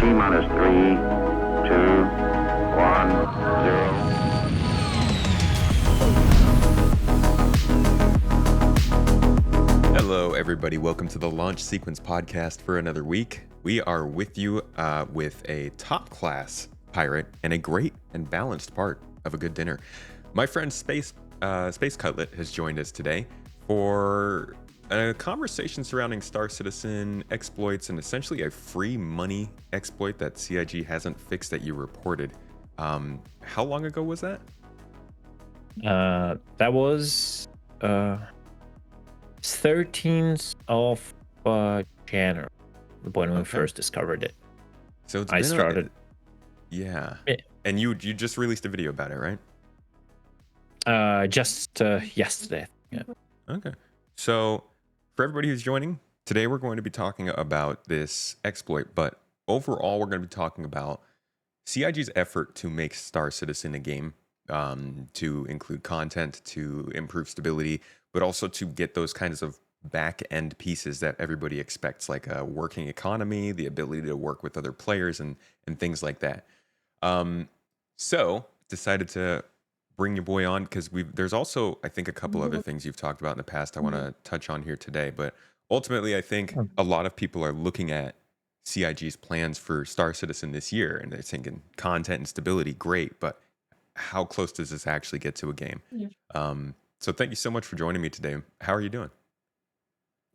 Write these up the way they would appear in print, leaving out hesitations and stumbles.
T-minus 3, 2, 1, 0. Hello, everybody. Welcome to the Launch Sequence podcast for another week. We are with you with a top-class pirate and a great and balanced part of a good dinner. My friend Space Cutlet has joined us today for a conversation surrounding Star Citizen exploits and essentially a free money exploit that CIG hasn't fixed that you reported. How long ago was that? That was 13th of January when we first discovered it. So it's I been started. Yeah. Yeah. And you just released a video about it, right? Just yesterday. Yeah. Okay. So for everybody who's joining, today we're going to be talking about this exploit, but overall we're going to be talking about CIG's effort to make Star Citizen a game, to include content, to improve stability, but also to get those kinds of back-end pieces that everybody expects, like a working economy, the ability to work with other players, and things like that. So decided to bring your boy on because there's also, I think, a couple other things you've talked about in the past I want to touch on here today. But ultimately, I think a lot of people are looking at CIG's plans for Star Citizen this year, and they're thinking content and stability, great, but how close does this actually get to a game? Yeah. So thank you so much for joining me today. How are you doing?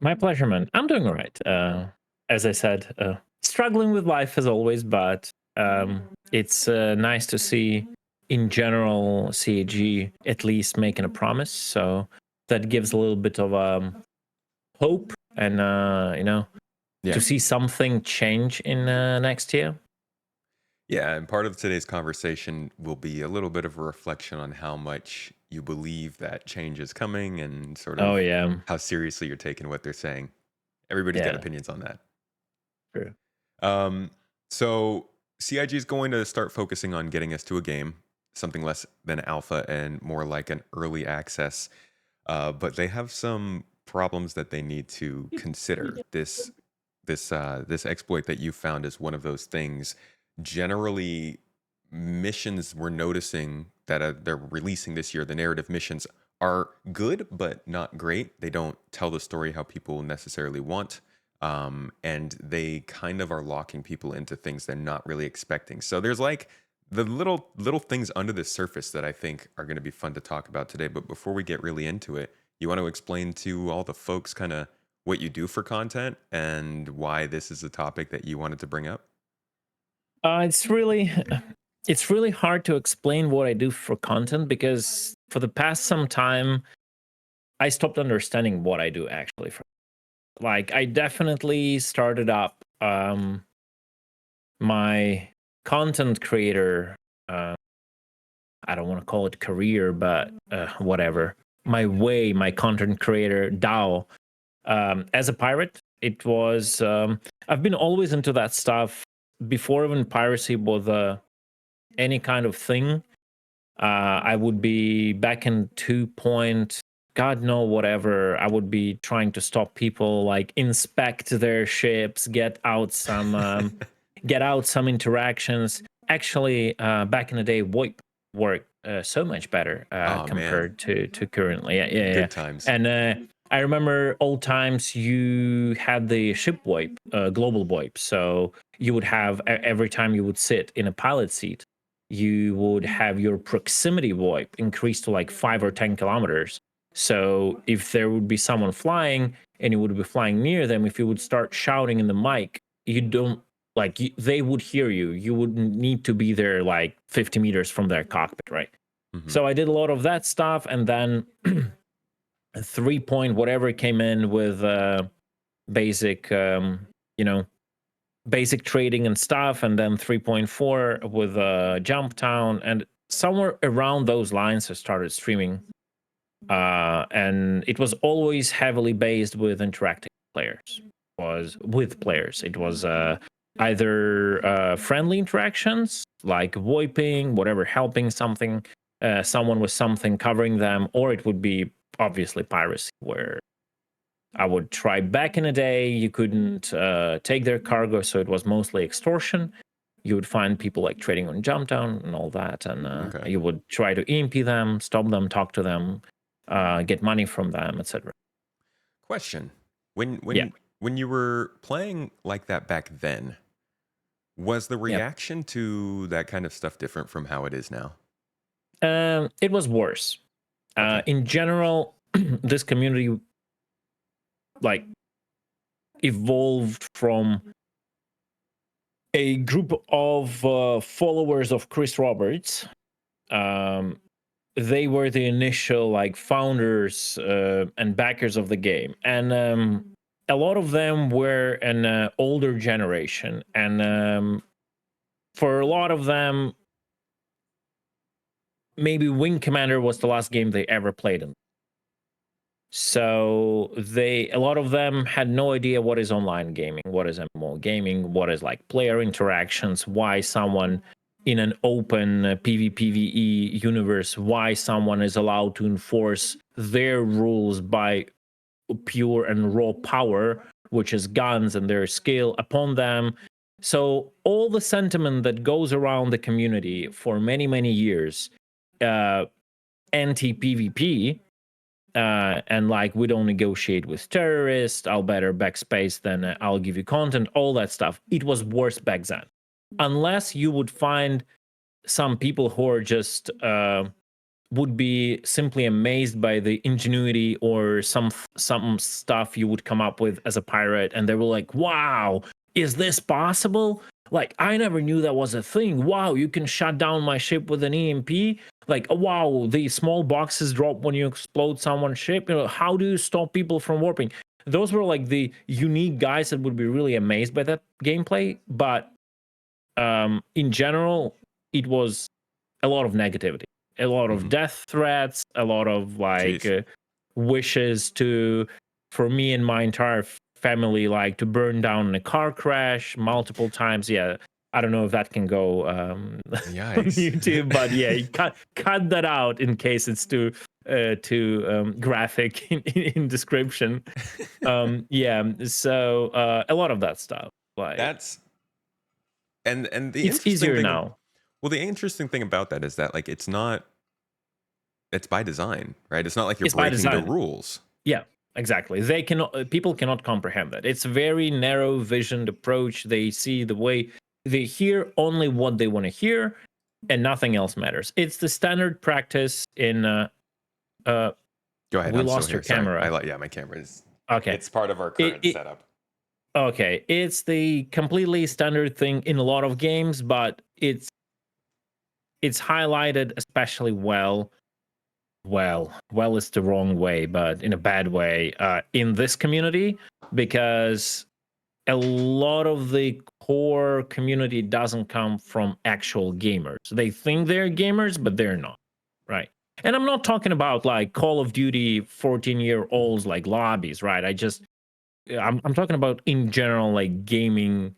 My pleasure, man. I'm doing all right. As I said, struggling with life as always, but it's nice to see, in general, CIG at least making a promise. So that gives a little bit of hope and, Yeah. to see something change in next year. Yeah, and part of today's conversation will be a little bit of a reflection on how much you believe that change is coming and sort of Oh, yeah. how seriously you're taking what they're saying. Everybody's got Yeah. opinions on that. True. So CIG is going to start focusing on getting us to a game, something less than alpha and more like an early access. But they have some problems that they need to consider. This exploit that you found is one of those things. Generally, missions we're noticing that they're releasing this year, the narrative missions are good but not great. They don't tell the story how people necessarily want. And they kind of are locking people into things they're not really expecting. So there's like the little things under the surface that I think are going to be fun to talk about today. But before we get really into it, you want to explain to all the folks kind of what you do for content and why this is a topic that you wanted to bring up? It's really hard to explain what I do for content because for the past some time I stopped understanding what I do actually. Like I definitely started up my content creator. I don't want to call it career, but whatever. My content creator DAO. As a pirate, it was. I've been always into that stuff before even piracy was any kind of thing. I would be back in 2 point, God know whatever. I would be trying to stop people, like inspect their ships, get out some interactions. Actually, back in the day, VoIP worked so much better Oh, compared to currently. Yeah. Good times. And I remember old times you had the ship VoIP, global VoIP. So you would have every time you would sit in a pilot seat, you would have your proximity VoIP increased to like 5 or 10 kilometers. So if there would be someone flying and you would be flying near them, if you would start shouting in the mic, you don't they would hear you. You wouldn't need to be there like 50 meters from their cockpit, right? Mhm. So I did a lot of that stuff, and then 3 point whatever came in with basic, basic trading and stuff, and then 3.4 with Jump Town, and somewhere around those lines I started streaming. And it was always heavily based with interacting players. It was either friendly interactions like VoIPing, whatever, helping something, someone with something, covering them, or it would be obviously piracy, where I would try. Back in the day, you couldn't take their cargo, so it was mostly extortion. you would find people like trading on Jumpdown and all that, and Okay. you would try to EMP them, stop them, talk to them, get money from them, etc. Question. When Yeah. when when you were playing like that back then, was the Yep. reaction to that kind of stuff different from how it is now? It was worse. Okay. In general, this community like evolved from a group of followers of Chris Roberts. They were the initial like founders and backers of the game, and a lot of them were an older generation, and for a lot of them, maybe Wing Commander was the last game they ever played in. So a lot of them had no idea what is online gaming, what is MMO gaming, what is like player interactions, why someone in an open PvPvE universe, why someone is allowed to enforce their rules by pure and raw power, which is guns and their skill upon them. So all the sentiment that goes around the community for many, many years, anti-PvP, and like we don't negotiate with terrorists, I'll better backspace than I'll give you content, all that stuff. It was worse back then. Unless you would find some people who are just would be simply amazed by the ingenuity or some stuff you would come up with as a pirate, and they were like, wow, is this possible? Like, I never knew that was a thing. Wow, you can shut down my ship with an EMP. Like, wow, the small boxes drop when you explode someone's ship. You know, how do you stop people from warping? Those were like the unique guys that would be really amazed by that gameplay. But in general, it was a lot of negativity, a lot of Mhm. death threats, a lot of like Jeez. wishes for me and my entire family, like to burn down in a car crash multiple times. Yeah, I don't know if that can go on Yikes. YouTube, but yeah, you cut that out in case it's too graphic in description. Yeah, so a lot of that stuff. Like, That's and the it's interesting easier thing now. well, the interesting thing about that is that like it's by design, right? It's not like you're It's by breaking the design. rules. Yeah, exactly. They cannot. People cannot comprehend that. It's a very narrow-visioned approach. They see the way they hear only what they want to hear, and nothing else matters. It's the standard practice in. Go ahead. We I'm still lost your here. Sorry. camera. Yeah, my camera is Okay. it's part of our It, current it setup. okay. It's the completely standard thing in a lot of games, but it's highlighted especially well is the wrong way, but in a bad way, in this community, because a lot of the core community doesn't come from actual gamers. They think they're gamers, but they're not, right? And I'm not talking about like Call of Duty 14-year-olds like lobbies, right? I'm talking about in general like gaming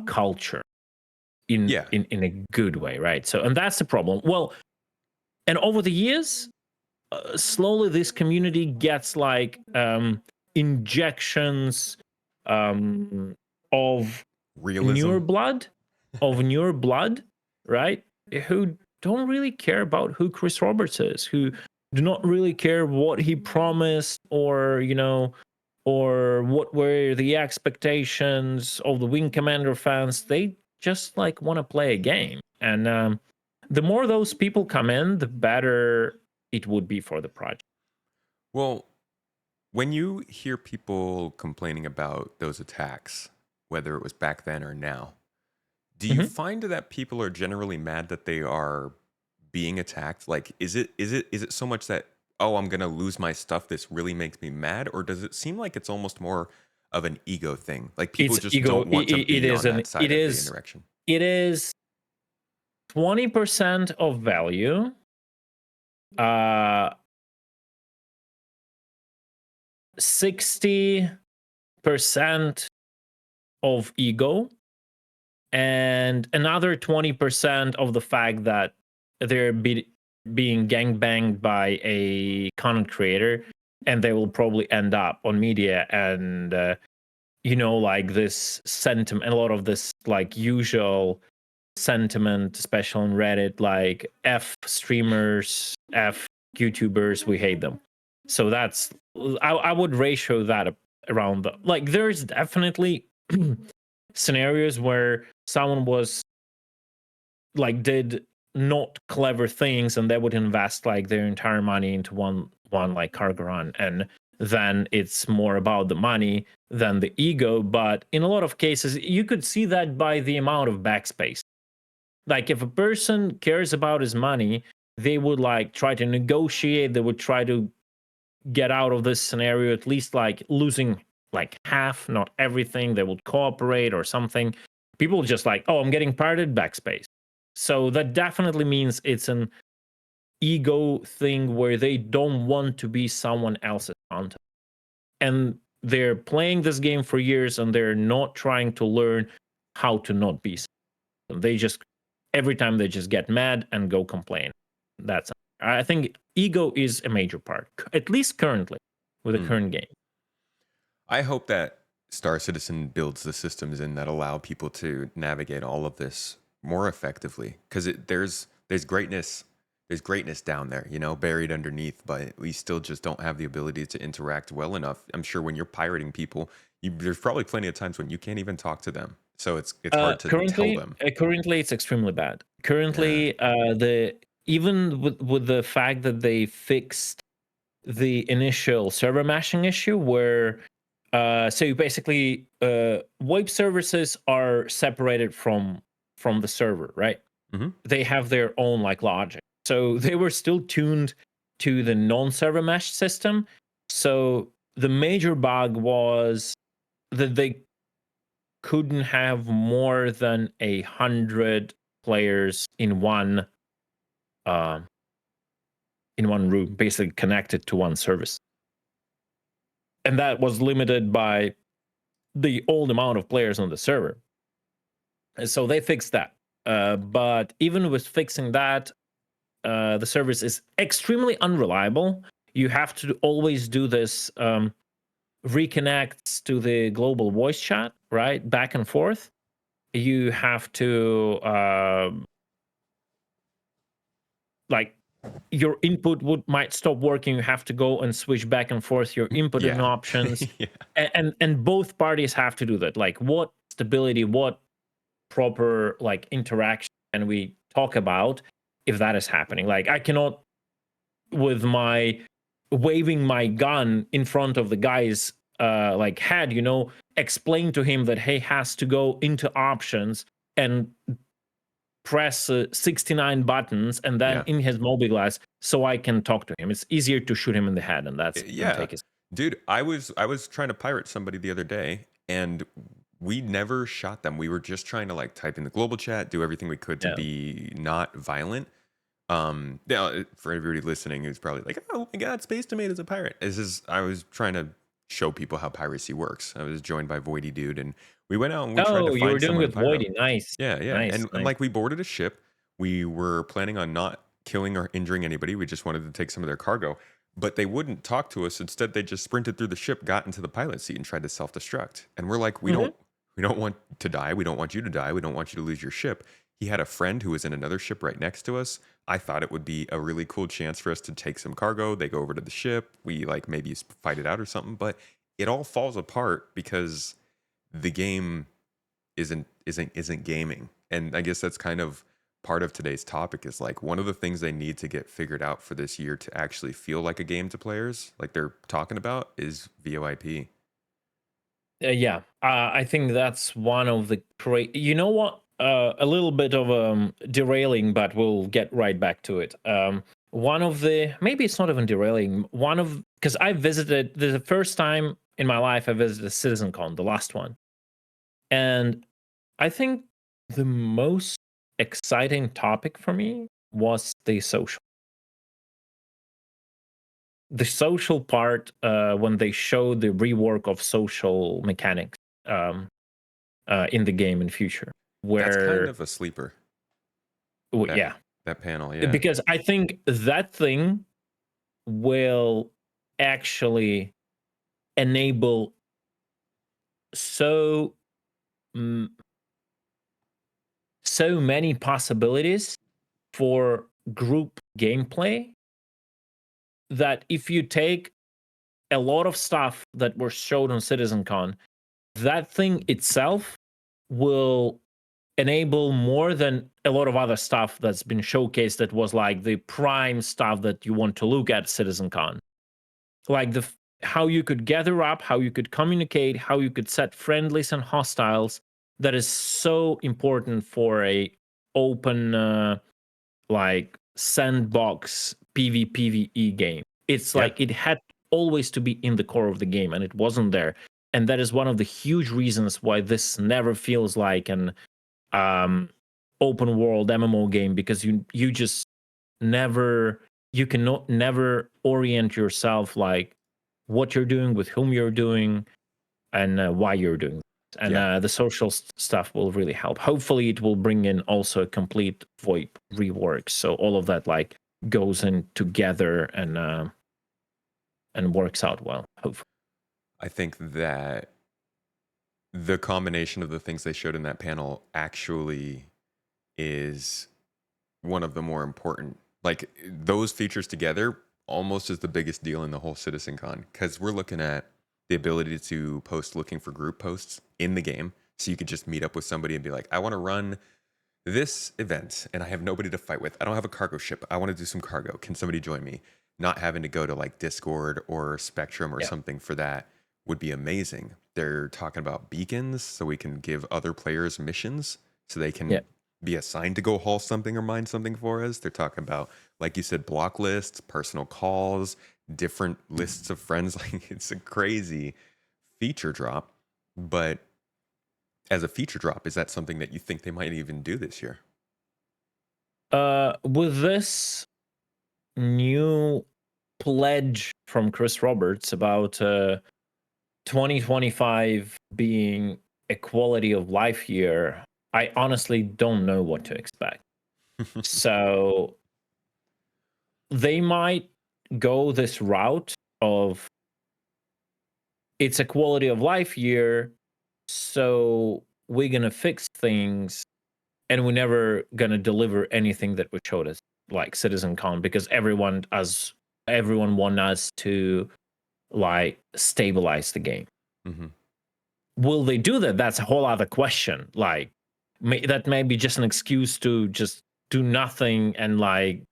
culture in, Yeah. in in a good way, right? So, and that's the problem. Well, and over the years, slowly this community gets like injections of Realism. newer blood right, who don't really care about who Chris Roberts is, who do not really care what he promised, or or what were the expectations of the Wing Commander fans. They just like want to play a game, and the more those people come in, the better it would be for the project. Well, when you hear people complaining about those attacks, whether it was back then or now, do you Mhm. find that people are generally mad that they are being attacked? Like, is it so much that, oh, I'm gonna lose my stuff, this really makes me mad, or does it seem like it's almost more of an ego thing? Like people It's just ego. don't want to be on that side It of the is interaction. it is 20% of value, uh 60% of ego, and another 20% of the fact that they're being gangbanged by a content creator, and they will probably end up on media and like this sentiment, a lot of this like usual sentiment, especially on Reddit, like F streamers, F YouTubers, we hate them. So that's, I would ratio that around the, like, there's definitely scenarios where someone was like did not clever things and they would invest like their entire money into one like cargo run, and then it's more about the money than the ego. But in a lot of cases you could see that by the amount of backspace. Like if a person cares about his money, they would like try to negotiate, they would try to get out of this scenario, at least like losing like half, not everything. They would cooperate or something. People just like, oh, I'm getting pirated, backspace. So that definitely means it's an ego thing where they don't want to be someone else's content. And they're playing this game for years and they're not trying to learn how to not be. They just, every time they just get mad and go complain. That's, I think ego is a major part, at least currently with the current game. I hope that Star Citizen builds the systems in that allow people to navigate all of this more effectively, because there's greatness down there, buried underneath, but we still just don't have the ability to interact well enough. I'm sure when you're pirating people, there's probably plenty of times when you can't even talk to them, so it's hard to tell them. Currently, it's extremely bad. Currently, the even with the fact that they fixed the initial server mashing issue, where so you basically web services are separated from the server, right? They have their own like logic, so they were still tuned to the non-server mesh system. So the major bug was that they couldn't have more than 100 players in one room, basically connected to one service. And that was limited by the old amount of players on the server. And so they fixed that. But even with fixing that, the service is extremely unreliable. You have to always do this reconnects to the global voice chat, right? Back and forth. You have to like your input might stop working. You have to go and switch back and forth your input and options. And both parties have to do that. Like what stability, what proper like interaction can we talk about if that is happening? Like I cannot, with my waving my gun in front of the guy's like head, explain to him that he has to go into options and press 69 buttons and then in his mobiGlas so I can talk to him. It's easier to shoot him in the head, and that's take his. Dude, I was trying to pirate somebody the other day, and we never shot them. We were just trying to like type in the global chat, do everything we could to be not violent. For everybody listening who's probably like, oh my god, Space Tomato's a pirate. I was trying to show people how piracy works. I was joined by Voidy Dude, and we went out and we tried to find you were doing with Voidy. Nice. Yeah. Nice, and like we boarded a ship. We were planning on not killing or injuring anybody. We just wanted to take some of their cargo, but they wouldn't talk to us. Instead, they just sprinted through the ship, got into the pilot seat, and tried to self-destruct. And we're like, we don't want to die. We don't want you to die. We don't want you to lose your ship. He had a friend who was in another ship right next to us. I thought it would be a really cool chance for us to take some cargo. They go over to the ship. We like maybe fight it out or something, but it all falls apart because the game isn't gaming. And I guess that's kind of part of today's topic, is like one of the things they need to get figured out for this year to actually feel like a game to players, like they're talking about, is VoIP. I think that's one of the you know what? A little bit of derailing, but we'll get right back to it. One of the, maybe it's not even derailing. Because I visited the first time in my life I visited CitizenCon, the last one, and I think the most exciting topic for me was the social part, when they showed the rework of social mechanics in the game in future, where that's kind of a sleeper. That panel, because I think that thing will actually enable so mm, so many possibilities for group gameplay that if you take a lot of stuff that were showed on CitizenCon, that thing itself will enable more than a lot of other stuff that's been showcased that was like the prime stuff that you want to look at CitizenCon. Like how you could gather up, how you could communicate, how you could set friendlies and hostiles. That is so important for a open like sandbox PvPvE game. It's Yeah. like it had always to be in the core of the game, and it wasn't there. And that is one of the huge reasons why this never feels like an open world MMO game, because you just never you cannot never orient yourself like what you're doing, with whom you're doing, and why you're doing it. And Yeah. the social stuff will really help. Hopefully, it will bring in also a complete VoIP rework, so all of that like goes in together and works out well. Hopefully, I think that the combination of the things they showed in that panel actually is one of the more important. Like those features together almost is the biggest deal in the whole CitizenCon, because we're looking at the ability to post looking for group posts in the game. So you could just meet up with somebody and be like, I want to run this event and I have nobody to fight with. I don't have a cargo ship. I want to do some cargo. Can somebody join me? Not having to go to like Discord or Spectrum or yeah, something for that would be amazing. They're talking about beacons so we can give other players missions so they yeah. can be assigned to go haul something or mine something for us. They're talking about, like you said, block lists, personal calls, different lists of friends. Like it's a crazy feature drop. But as a feature drop, is that something that you think they might even do this year? With this new pledge from Chris Roberts about 2025 being a quality of life year, I honestly don't know what to expect. So they might go this route of it's a quality of life year, so we're gonna fix things and we're never gonna deliver anything that we showed us like CitizenCon, because everyone want us to like stabilize the game. Hmm. Will they do that? That's a whole other question. Like, that may be just an excuse to just do nothing and like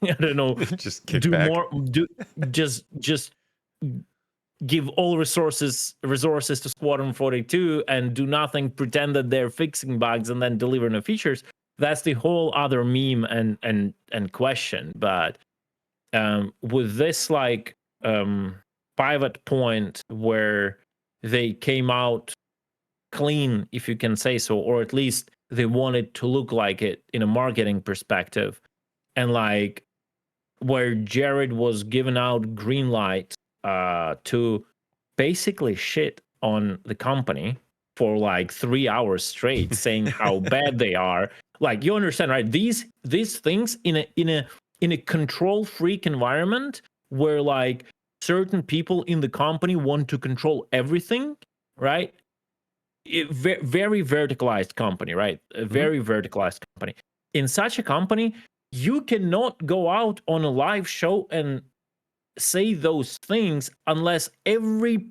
I don't know, Just kick do back. more, do just give all resources to Squadron 42 and do nothing, pretend that they're fixing bugs and then deliver no features. That's the whole other meme and question. But with this like pivot point where they came out clean, if you can say so, or at least they wanted to look like it in a marketing perspective, and like where Jared was giving out green light to basically shit on the company for like 3 hours straight, saying how bad they are. Like, you understand, right? These things in a control freak environment where like certain people in the company want to control everything, right? Very verticalized company, right? A Hmm. very verticalized company. In such a company, you cannot go out on a live show and say those things unless every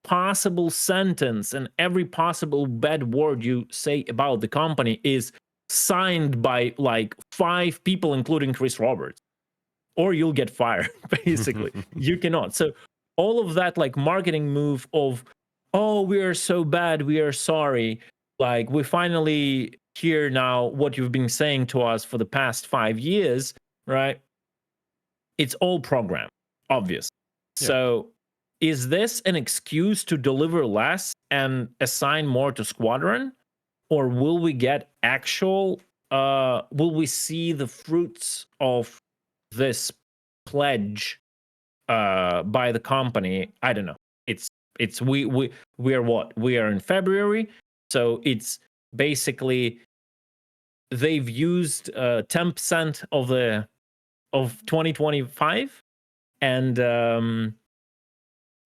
possible sentence and every possible bad word you say about the company is signed by like 5 people, including Chris Roberts, or you'll get fired. Basically, you cannot. So all of that like marketing move of, oh, we are so bad, we are sorry, like we finally hear now what you've been saying to us for the past 5 years, right? It's all programmed, obvious. Yeah. So is this an excuse to deliver less and assign more to Squadron? Or will we get actual will we see the fruits of this pledge by the company? I don't know. It's we are what? We are in February, so it's basically they've used 10% of 2025, and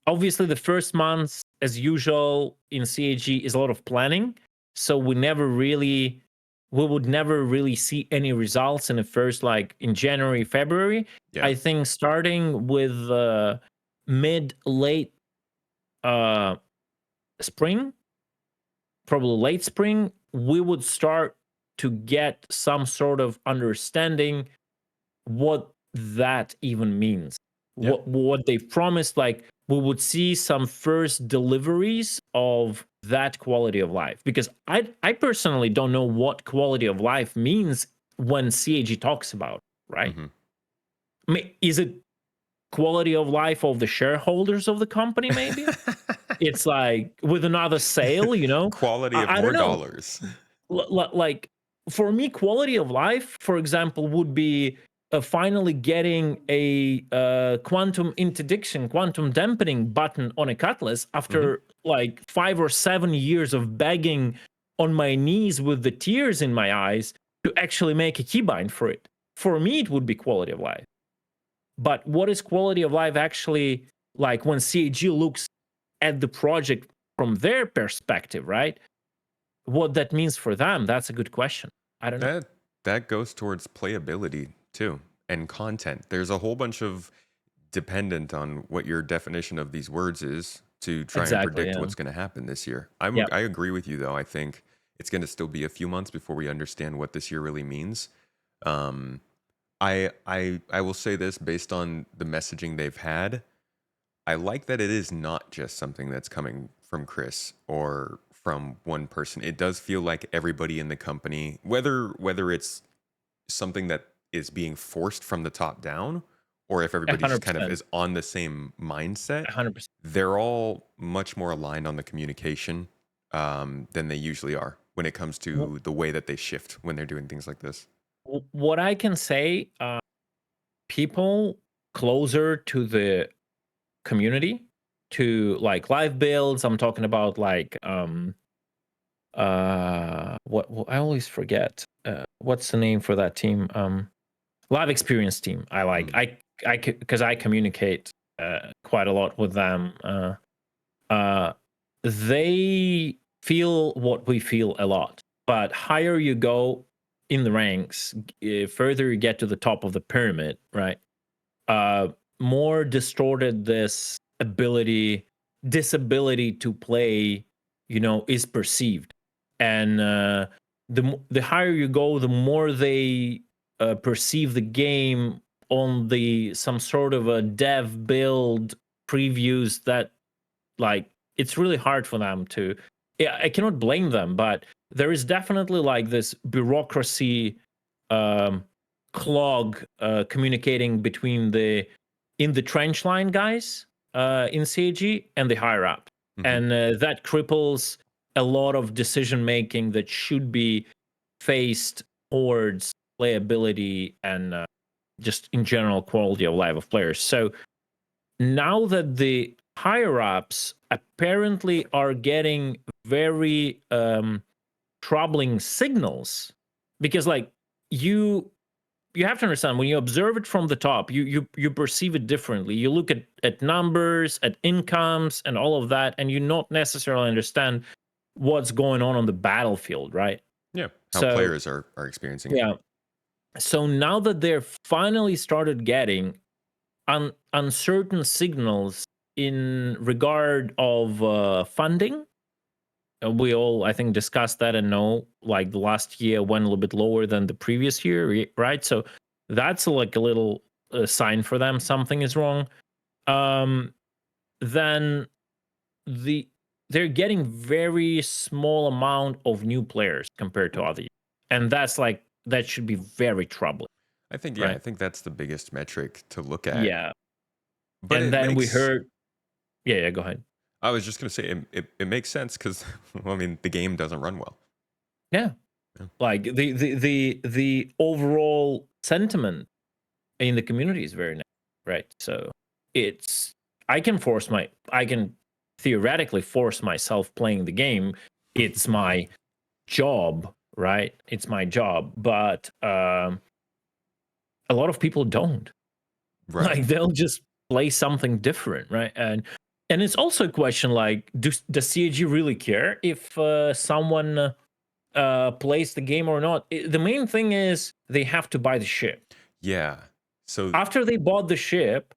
obviously the first months, as usual in CAG, is a lot of planning. So we would never really see any results in the first, like in January, February. Yeah. I think starting with late spring, probably late spring, we would start to get some sort of understanding what that even means. Yeah. What they promised, like we would see some first deliveries of that quality of life. Because I personally don't know what quality of life means when CAG talks about, right? Mhm. I mean, is it quality of life of the shareholders of the company, maybe? It's like with another sale, you know? Quality of I don't more know. dollars. Like for me, quality of life, for example, would be finally getting a quantum interdiction, quantum dampening button on a cutlass after like 5 or 7 years of begging on my knees with the tears in my eyes to actually make a keybind for it. For me, it would be quality of life. But what is quality of life actually like when CAG looks at the project from their perspective, right? What that means for them, that's a good question. I don't know. That goes towards playability too, and content. There's a whole bunch of dependent on what your definition of these words is to try and Exactly. predict Yeah. what's going to happen this year. Yeah. I agree with you though. I think it's going to still be a few months before we understand what this year really means. Um, I will say this based on the messaging they've had. I like that it is not just something that's coming from Chris or from one person. It does feel like everybody in the company, whether it's something that is being forced from the top down, or if everybody just kind of 100%. is on the same mindset, 100%. they're all much more aligned on the communication than they usually are when it comes to the way that they shift when they're doing things like this. What I can say, people closer to the community, to like live builds. I'm talking about like what I always forget. What's the name for that team? Live experience team. I like Mm. I because I communicate quite a lot with them. Uh, they feel what we feel a lot, but higher you go in the ranks, further you get to the top of the pyramid, right? Uh, more distorted this disability to play, is perceived, and the higher you go, the more they perceive the game on the some sort of a dev build previews that like it's really hard for them to. Yeah, I cannot blame them, but there is definitely like this bureaucracy um clog communicating between the in the trench line guys in CAG and the higher up, Hmm. and that cripples a lot of decision making that should be faced towards playability and just in general quality of life of players. So now that the higher ups apparently are getting very troubling signals, because like you you have to understand, when you observe it from the top, you perceive it differently. You look at numbers, at incomes and all of that, and you not necessarily understand what's going on the battlefield, right? Yeah, how So players are experiencing it. yeah, so now that they're finally started getting uncertain signals in regard of funding. We all, I think, discussed that and know like the last year went a little bit lower than the previous year, right? So that's like a little sign for them something is wrong. Um, then the they're getting very small amount of new players compared to other years, and that's like that should be very troubling, I right? think that's the biggest metric to look at. Yeah, But and it then we makes heard, yeah, go ahead. I was just gonna say it makes sense because well, I mean the game doesn't run well. Yeah. Yeah. Like the overall sentiment in the community is very negative, right? So it's I can theoretically force myself playing the game. It's my job, right? It's my job, but a lot of people don't. Right. Like they'll just play something different, right? And And it's also a question like, does CIG really care if someone plays the game or not? The main thing is they have to buy the ship. Yeah. So After they bought the ship,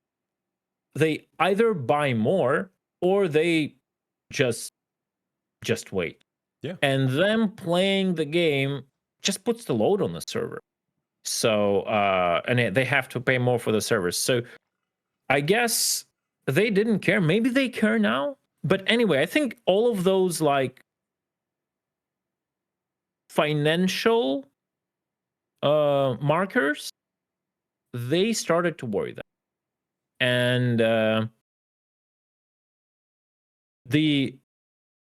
they either buy more or they just wait. yeah. And them playing the game just puts the load on the server. So and they have to pay more for the servers. So I guess they didn't care. Maybe they care now. But anyway, I think all of those like financial markers, they started to worry them. And the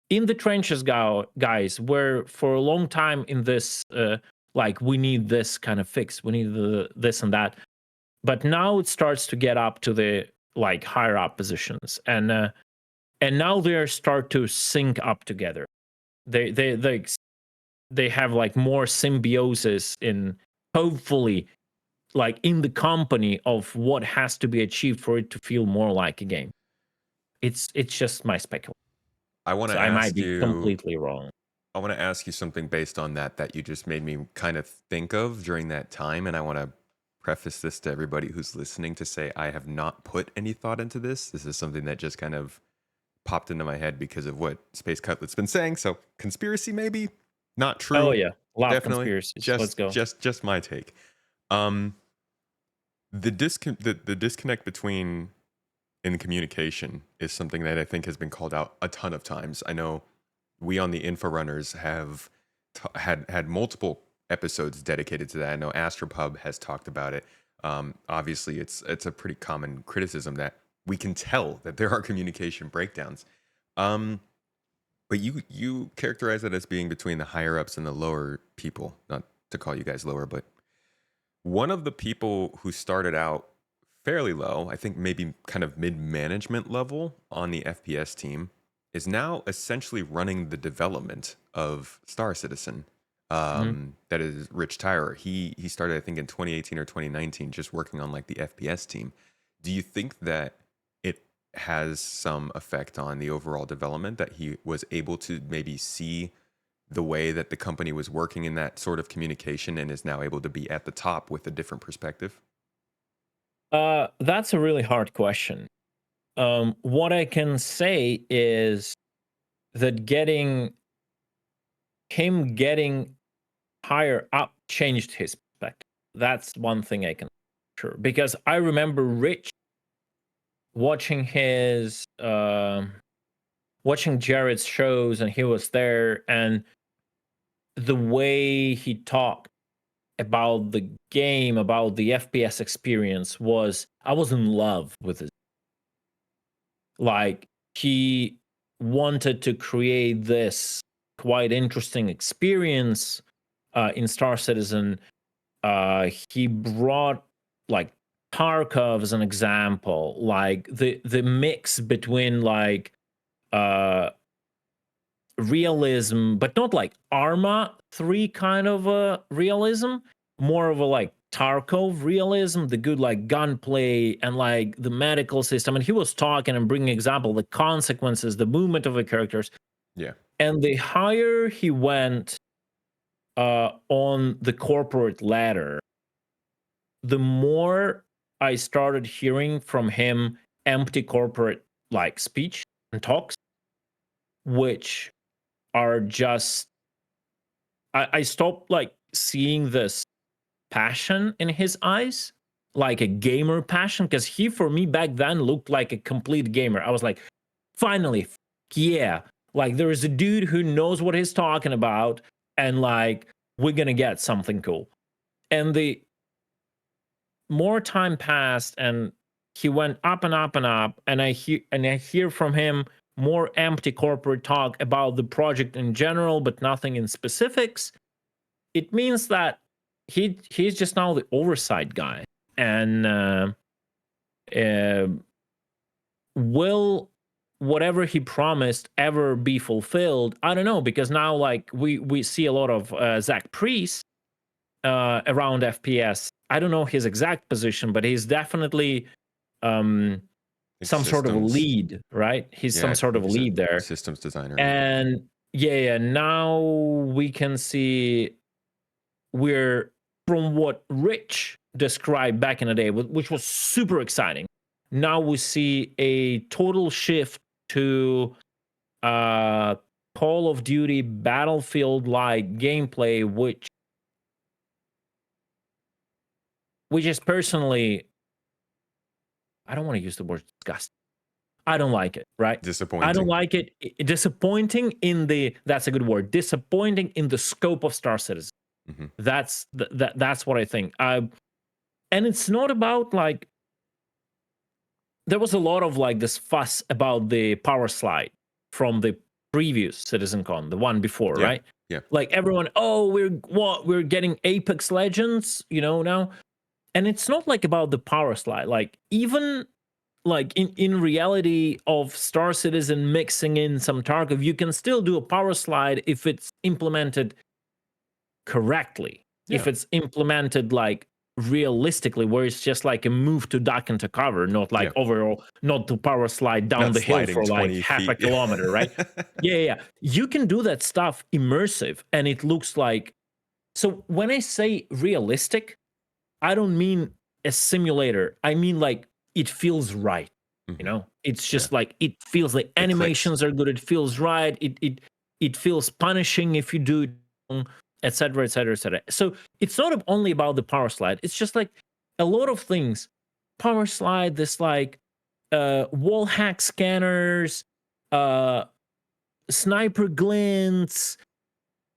in the trenches guys were for a long time in this like, we need this kind of fix, we need this and that. But now it starts to get up to the like higher up positions, and now they start to sync up together. They have like more symbiosis in, hopefully, like in the company of what has to be achieved for it to feel more like a game. It's just my speculation. I want So to I might ask be you. completely wrong. I want to ask you something based on that you just made me kind of think of during that time, and I want to preface this to everybody who's listening to say I have not put any thought into this. This is something that just kind of popped into my head because of what Space Cutlet's been saying. So conspiracy, maybe not true. Oh yeah, love Definitely conspiracies. Let's go. just my take. The disconnect between in communication is something that I think has been called out a ton of times. I know we on the Inforunners have had multiple episodes dedicated to that. I know Astropub has talked about it. Obviously, it's a pretty common criticism that we can tell that there are communication breakdowns. But you characterize it as being between the higher ups and the lower people. Not to call you guys lower, but one of the people who started out fairly low, I think maybe kind of mid-management level on the FPS team, is now essentially running the development of Star Citizen. That is Rich Tyrer. He started, I think, in 2018 or 2019, just working on like the FPS team. Do you think that it has some effect on the overall development, that he was able to maybe see the way that the company was working in that sort of communication and is now able to be at the top with a different perspective? That's a really hard question. What I can say is that getting higher up changed his perspective. That's one thing I can sure, because I remember Rich watching his watching Jared's shows, and he was there, and the way he talked about the game, about the FPS experience, was I was in love with it. Like, he wanted to create this quite interesting experience in Star Citizen. He brought like Tarkov as an example, like the mix between like realism, but not like Arma 3 kind of realism, more of a like Tarkov realism, the good like gunplay and like the medical system. And he was talking and bringing example, the consequences, the movement of the characters. Yeah. And the higher he went on the corporate ladder, the more I started hearing from him empty corporate like speech and talks, which are just I stopped like seeing this passion in his eyes, like a gamer passion, because he for me back then looked like a complete gamer. I was like, finally, yeah, like there is a dude who knows what he's talking about, and like we're gonna get something cool. And the more time passed, and he went up and up and up, and I hear from him more empty corporate talk about the project in general, but nothing in specifics. It means that he's just now the oversight guy, and uh, will whatever he promised ever be fulfilled? I don't know, because now like we see a lot of Zach Priest around FPS. I don't know his exact position, but he's definitely um, some sort of systems. lead, right? He's some Yeah, sort of he's a lead there. systems designer. And yeah, now we can see we're from what Rich described back in the day, which was super exciting. Now we see a total shift to uh Call of Duty Battlefield like gameplay, which is personally, I don't want to use the word disgusting. I don't like it, right? I don't Disappointing. like it. Disappointing in the, that's a good word. Disappointing in the scope of Star Citizen. Hmm. That's what I think. And it's not about like, there was a lot of like this fuss about the power slide from the previous CitizenCon, the one before, Yeah. right? Yeah. Like everyone, oh, we're getting Apex Legends, now. And it's not like about the power slide. Like even like in reality of Star Citizen mixing in some Tarkov, you can still do a power slide if it's implemented correctly. Yeah. If it's implemented like realistically, where it's just like a move to duck into cover, not like Yeah. overall, not to power slide down Not the hill sliding for like 20 half a feet. kilometer, right? Yeah. You can do that stuff immersive, and it looks like. So when I say realistic, I don't mean a simulator. I mean like it feels right. Mhm. It's Yeah. just like it feels like It clicks. animations are good. It feels right. It feels punishing if you do it wrong, etc., etc., etc. So it's not only about the power slide. It's just like a lot of things. Power slide, this like wall hack scanners, uh sniper glints,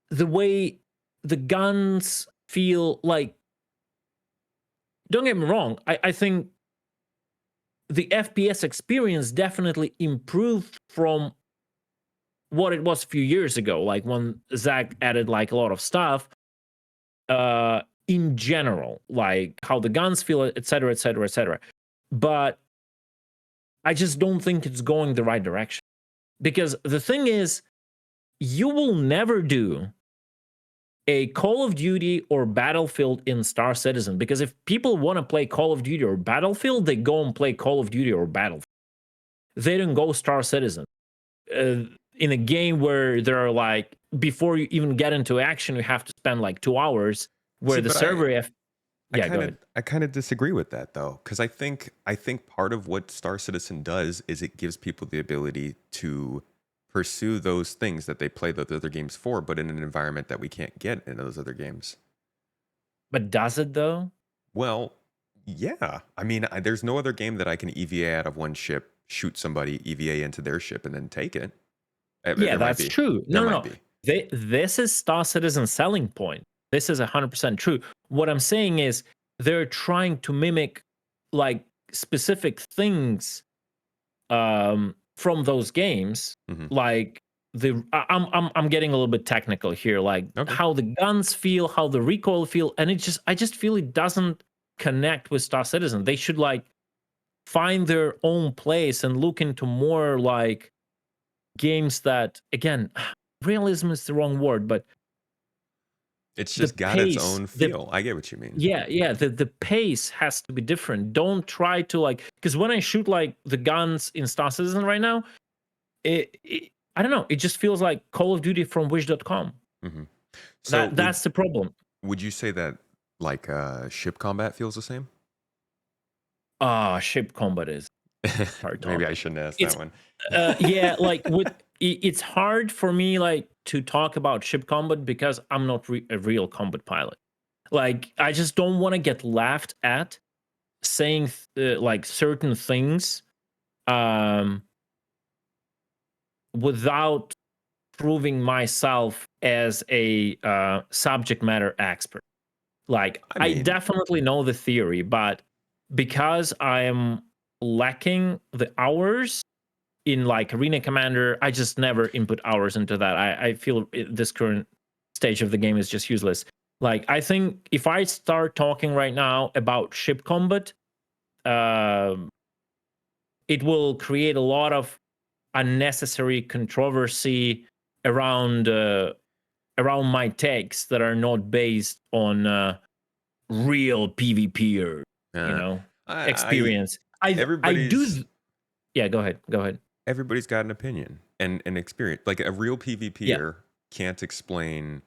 the way the guns feel like, don't get me wrong, I think the FPS experience definitely improved from what it was a few years ago, like when Zach added like a lot of stuff in general, like how the guns feel, etc., etc., etc. But I just don't think it's going the right direction. Because the thing is, you will never do a Call of Duty or Battlefield in Star Citizen, because if people want to play Call of Duty or Battlefield, they go and play Call of Duty or Battlefield. They don't go Star Citizen. In a game where there are like, before you even get into action, you have to spend like 2 hours where See, the but server I yeah, go kind of ahead. I kind of disagree with that though, because I think part of what Star Citizen does is it gives people the ability to pursue those things that they play those other games for, but in an environment that we can't get in those other games. But does it though? Well, yeah. I mean, there's no other game that I can EVA out of one ship, shoot somebody, EVA into their ship, and then take it. Yeah, There might that's be. true. There No, no, might no. be. This is Star Citizen's selling point. This is 100% true. What I'm saying is they're trying to mimic like specific things from those games, Hmm. like I'm getting a little bit technical here, like Okay. how the guns feel, how the recoil feel, and I just feel it doesn't connect with Star Citizen. They should like find their own place and look into more like games that, again, realism is the wrong word, but It's the just got its pace, own feel. I get what you mean. yeah, the pace has to be different. Don't try to like, because when I shoot like the guns in Star Citizen right now, I don't know, it just feels like Call of Duty from Wish.com. Hmm. So That's the problem. would you say that like ship combat feels the same? Ship combat is hard Maybe I topic. shouldn't ask that It's one. yeah, like it's hard for me like to talk about ship combat because I'm not a real combat pilot. Like I just don't want to get laughed at saying like certain things um without proving myself as a subject matter expert. Like I I mean, definitely know the theory, but because I am lacking the hours in like Arena Commander, I just never input hours into that. I feel this current stage of the game is just useless. Like I think if I start talking right now about ship combat, um it will create a lot of unnecessary controversy around around my takes that are not based on real PvP or you uh, know I experience. I do everybody's Yeah, go ahead. Go ahead. Everybody's got an opinion and an experience. Like a real Yeah. PvPer can't explain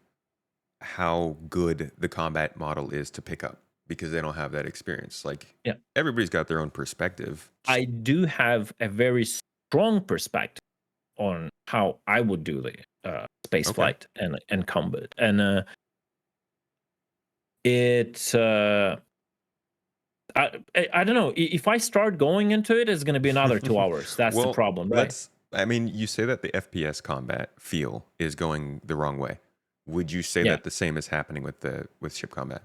how good the combat model is to pick up because they don't have that experience. Like Yeah. everybody's got their own perspective. I do have a very strong perspective on how I would do the space Okay. flight and combat. And it's I don't know. If I start going into it, it's going to be another 2 hours. That's the Well, problem, right? I mean, you say that the FPS combat feel is going the wrong way. Would you say Yeah. that the same is happening with ship combat?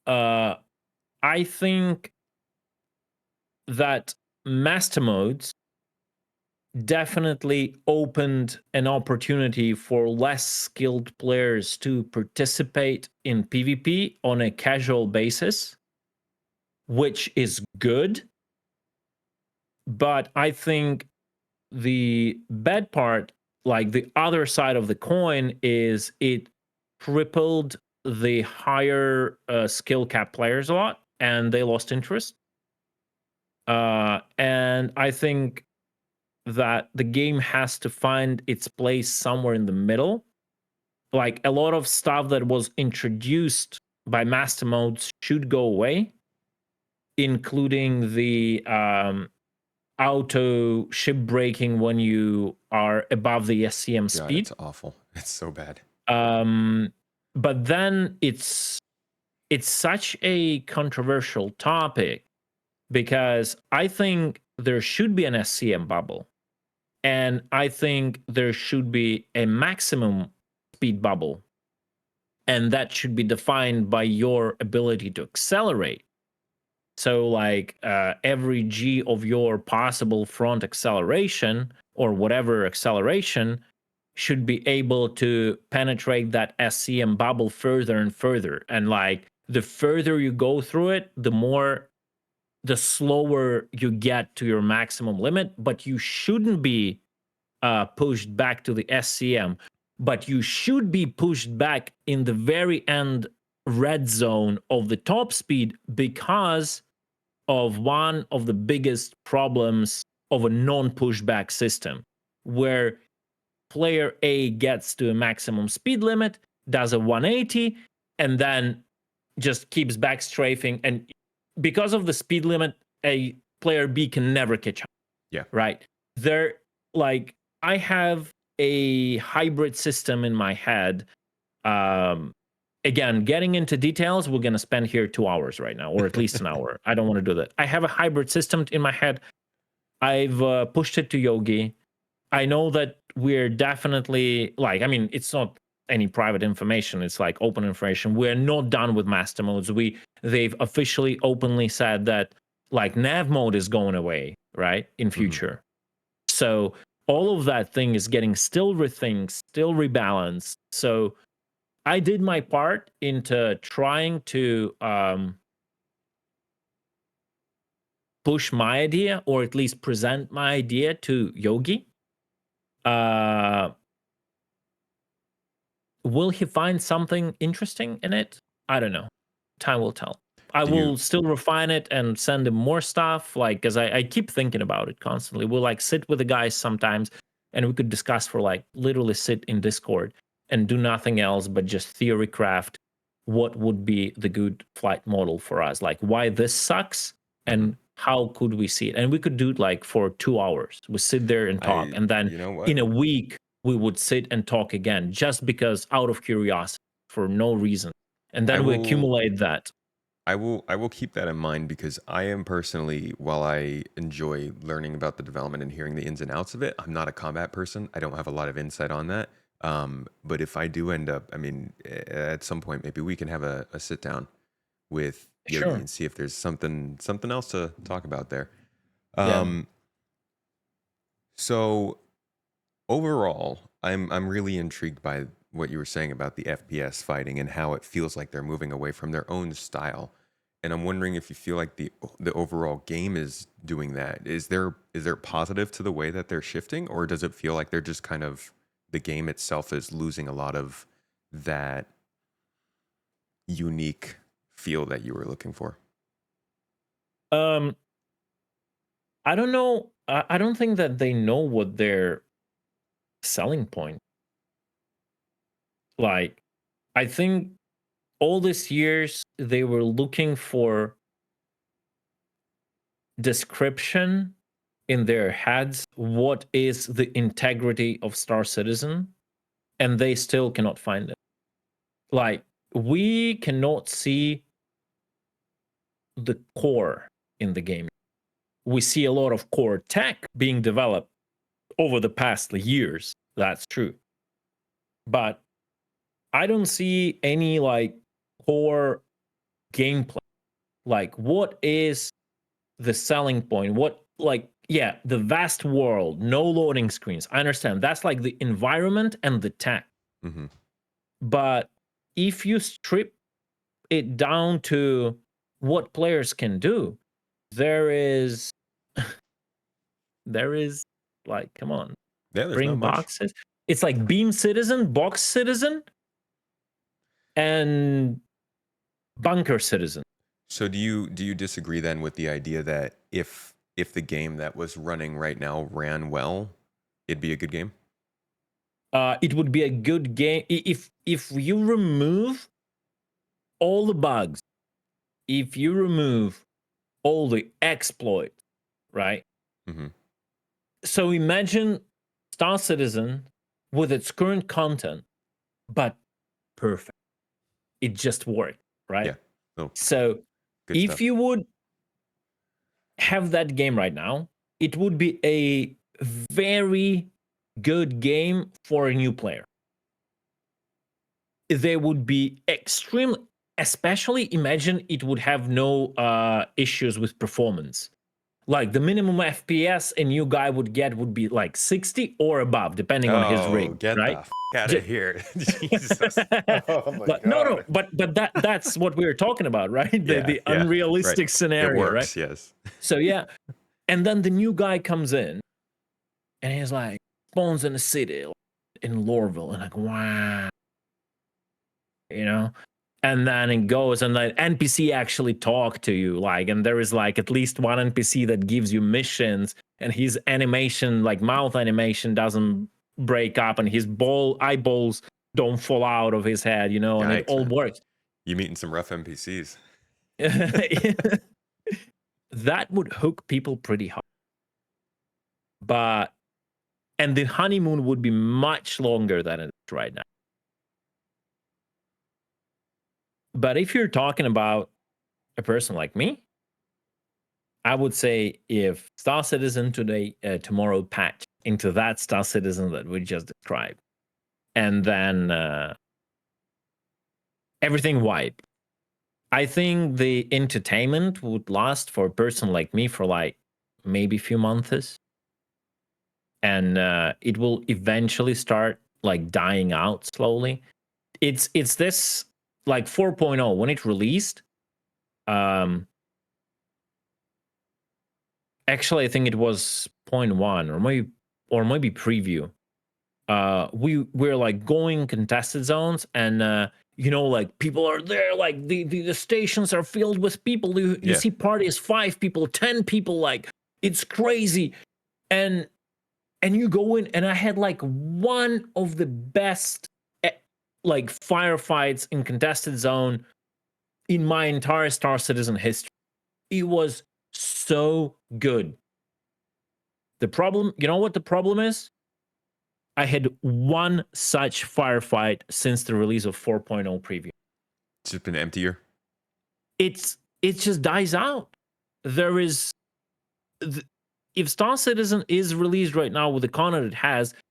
I think that master modes definitely opened an opportunity for less skilled players to participate in PvP on a casual basis, which is good. But I think the bad part, like the other side of the coin, is it crippled the higher skill cap players a lot and they lost interest. And I think that the game has to find its place somewhere in the middle. Like a lot of stuff that was introduced by master modes should go away, including the auto ship braking when you are above the SCM God, it's speed. awful. It's so bad. But then it's such a controversial topic because I think there should be an SCM bubble. And I think there should be a maximum speed bubble. And that should be defined by your ability to accelerate. So, like every G of your possible front acceleration or whatever acceleration should be able to penetrate that SCM bubble further and further. And like the further you go through it, the slower you get to your maximum limit, but you shouldn't be pushed back to the SCM, but you should be pushed back in the very end red zone of the top speed because of one of the biggest problems of a non-pushback system, where player A gets to a maximum speed limit, does a 180, and then just keeps back strafing. And because of the speed limit, a player B can never catch up. Yeah. Right. They're like, I have a hybrid system in my head. Um, Again, getting into details, we're going to spend here 2 hours right now, or at least an hour. I don't want to do that. I have a hybrid system in my head. I've pushed it to Yogi. I know that we're definitely like, I mean, it's not any private information. It's like open information. We're not done with master modes. They've officially openly said that like nav mode is going away, right, in future. So all of that thing is getting still rethink, still rebalanced. So I did my part into trying to push my idea, or at least present my idea to Yogi. Will he find something interesting in it? I don't know. Time will tell. I Do you will still refine it and send him more stuff, like, because I keep thinking about it constantly. We'll like sit with the guys sometimes and we could discuss for like literally sit in Discord and do nothing else but just theory craft what would be the good flight model for us, like why this sucks and how could we see it. And we could do it like for 2 hours. We sit there and talk. And then you know what? in a week, we would sit and talk again just because out of curiosity for no reason. And then we accumulate that. I will keep that in mind because I am personally, while I enjoy learning about the development and hearing the ins and outs of it, I'm not a combat person. I don't have a lot of insight on that. But if I do end up, I mean, at some point, maybe we can have a sit down with Yogi Sure. and see if there's something else to talk about there. Yeah. So overall, I'm really intrigued by what you were saying about the FPS fighting and how it feels like they're moving away from their own style. And I'm wondering if you feel like the overall game is doing that. Is there positive to the way that they're shifting, or does it feel like they're just kind of the game itself is losing a lot of that unique feel that you were looking for? I don't know I don't think that they know what their selling point. Like, I think all these years they were looking for description in their heads. What is the integrity of Star Citizen? And they still cannot find it. Like, we cannot see the core in the game. We see a lot of core tech being developed over the past years. That's true. But I don't see any like core gameplay. Like, what is the selling point? What, like, yeah, the vast world, no loading screens. I understand that's like the environment and the tech. Hmm. But if you strip it down to what players can do, there is there is like, come on, Yeah, there's bring not much. boxes. It's like Beam Citizen, Box Citizen, and Bunker Citizen. So do you disagree then with the idea that if the game that was running right now ran well, it'd be a good game? It would be a good game if you remove all the bugs, if you remove all the exploits, right? Hmm. So imagine Star Citizen with its current content, but perfect. It just worked, Yeah. right? Oh, So good if stuff. you would have that game right now, it would be a very good game for a new player. They would be extremely, especially imagine it would have no issues with performance. Like the minimum FPS a new guy would get would be like 60 or above, depending on his Oh, rig, get the right? out of here. Jesus. Oh my But no, God. but that's what we were talking about, right? The Yeah, the yeah. Right. unrealistic It scenario, right? works, yes. So yeah, and then the new guy comes in and he's like spawns in a city in Lorville, and like, wow, you know. And then it goes, and the NPC actually talk to you, like, and there is like at least one NPC that gives you missions, and his animation, like mouth animation, doesn't break up, and his eyeballs don't fall out of his head, and it Yikes, all man. works. You meeting some rough NPCs. That would hook people pretty hard. But and the honeymoon would be much longer than it is right now. But if you're talking about a person like me, I would say if Star Citizen tomorrow patch into that Star Citizen that we just described, and then everything wipe, I think the entertainment would last for a person like me for like maybe a few months, and it will eventually start like dying out slowly. It's this like 4.0 when it released. Um, Actually, I think it was point 1 or maybe preview. We're like going contested zones, and like people are there, like the stations are filled with people. You Yeah. see parties, 5 people, 10 people, like it's crazy. And you go in, and I had like one of the best like firefights in contested zone in my entire Star Citizen history. It was so good. The problem, you know what the problem is? I had one such firefight since the release of 4.0 preview. It's just been emptier. It just dies out. There is if Star Citizen is released right now with the content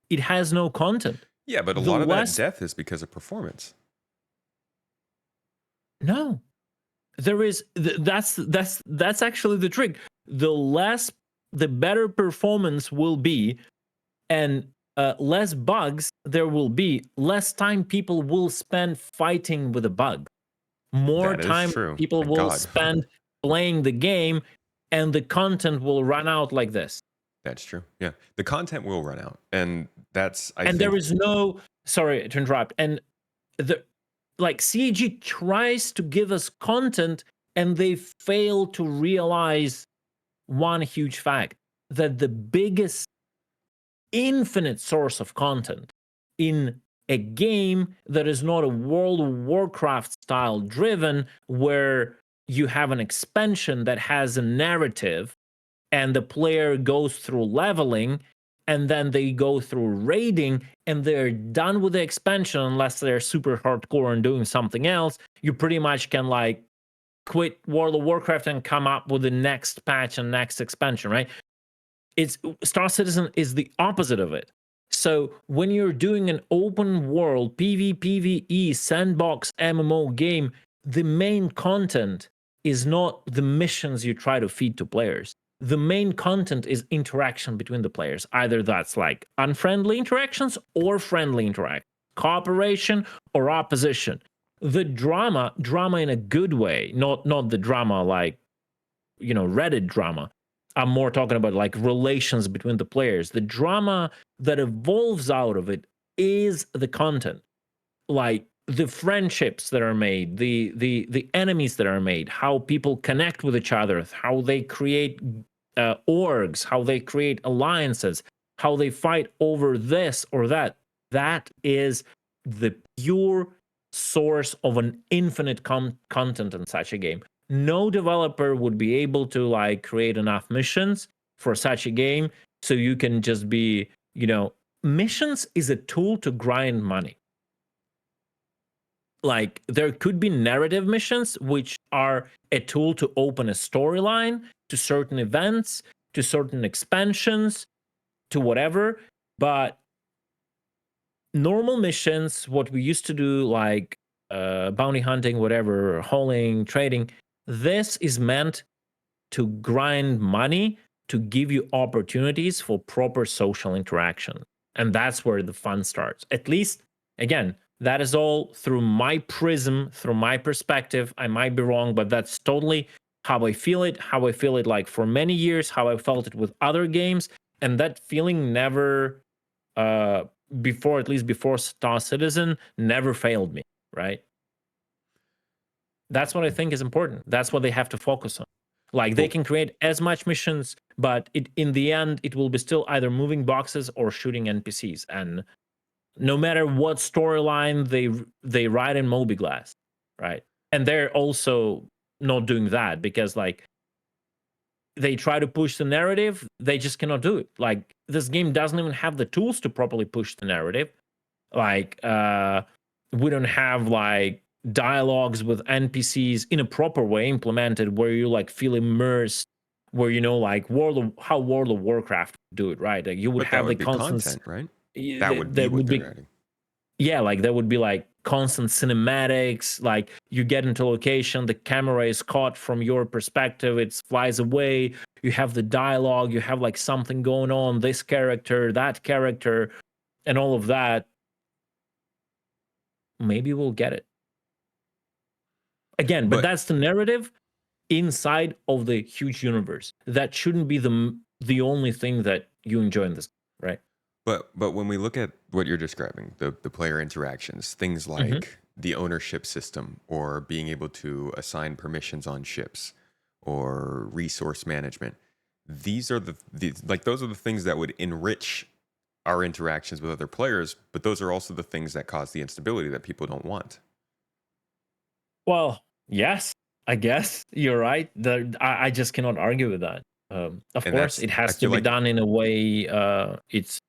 it has no content. Yeah, but a The lot of that less death is because of performance. no, there is that's actually the trick. The better performance will be, and less bugs there will be, less time people will spend fighting with a bug. More That is time true. people Thank will God. spend playing the game, and the content will run out like this. That's true. Yeah. The content will run out. And that's, I And think, there is no, sorry to interrupt. And the like CAG tries to give us content, and they fail to realize one huge fact. that the biggest infinite source of content in a game that is not a World of Warcraft style driven, where you have an expansion that has a narrative and the player goes through leveling and then they go through raiding and they're done with the expansion unless they're super hardcore and doing something else. You pretty much can like quit World of Warcraft and come up with the next patch and next expansion, right? It's Star Citizen is the opposite of it. So when you're doing an open world PvPvE sandbox MMO game, the main content is not the missions you try to feed to players. The main content is interaction between the players. Either that's like unfriendly interactions or friendly interaction, cooperation or opposition. The drama in a good way, not the drama like, you know, Reddit drama. I'm more talking about like relations between the players. The drama that evolves out of it is the content, like the friendships that are made, the enemies that are made, how people connect with each other, how they create orgs, how they create alliances, how they fight over this or that. That is the pure source of an infinite content in such a game. No developer would be able to like create enough missions for such a game, so you can just be, you know, missions is a tool to grind money. Like there could be narrative missions, which are a tool to open a storyline to certain events, to certain expansions, to whatever. But normal missions, what we used to do, like bounty hunting, whatever, hauling, trading, this is meant to grind money, to give you opportunities for proper social interaction. And that's where the fun starts. At least, again, that is all through my prism, through my perspective. I might be wrong, but that's totally how I feel it like for many years, how I felt it with other games. And that feeling never, before, at least before Star Citizen, never failed me, right? That's what I think is important. That's what they have to focus on. Like they Well, can create as much missions, but in the end, it will be still either moving boxes or shooting NPCs. And no matter what storyline they write in Moby-Glass, right? And they're also not doing that because like they try to push the narrative, they just cannot do it. Like this game doesn't even have the tools to properly push the narrative. Like we don't have like dialogues with NPCs in a proper way implemented where you like feel immersed, where you know like how World of Warcraft do it, right? Like you would but that have the would be constant content, right? That would be there what would they're be, adding. yeah, like there would be like constant cinematics, like you get into location, the camera is caught from your perspective, it flies away, you have the dialogue, you have like something going on, this character, that character, and all of that. Maybe we'll get it again, but But that's the narrative inside of the huge universe. That shouldn't be the only thing that you enjoy in this, right? but when we look at what you're describing, the player interactions, things Mm-hmm. like the ownership system or being able to assign permissions on ships or resource management, these are the like those are the things that would enrich our interactions with other players, but those are also the things that cause the instability that people don't want. Well, yes, I guess you're right. I just cannot argue with that. Of And course, that's it I has to feel be like done in a way it's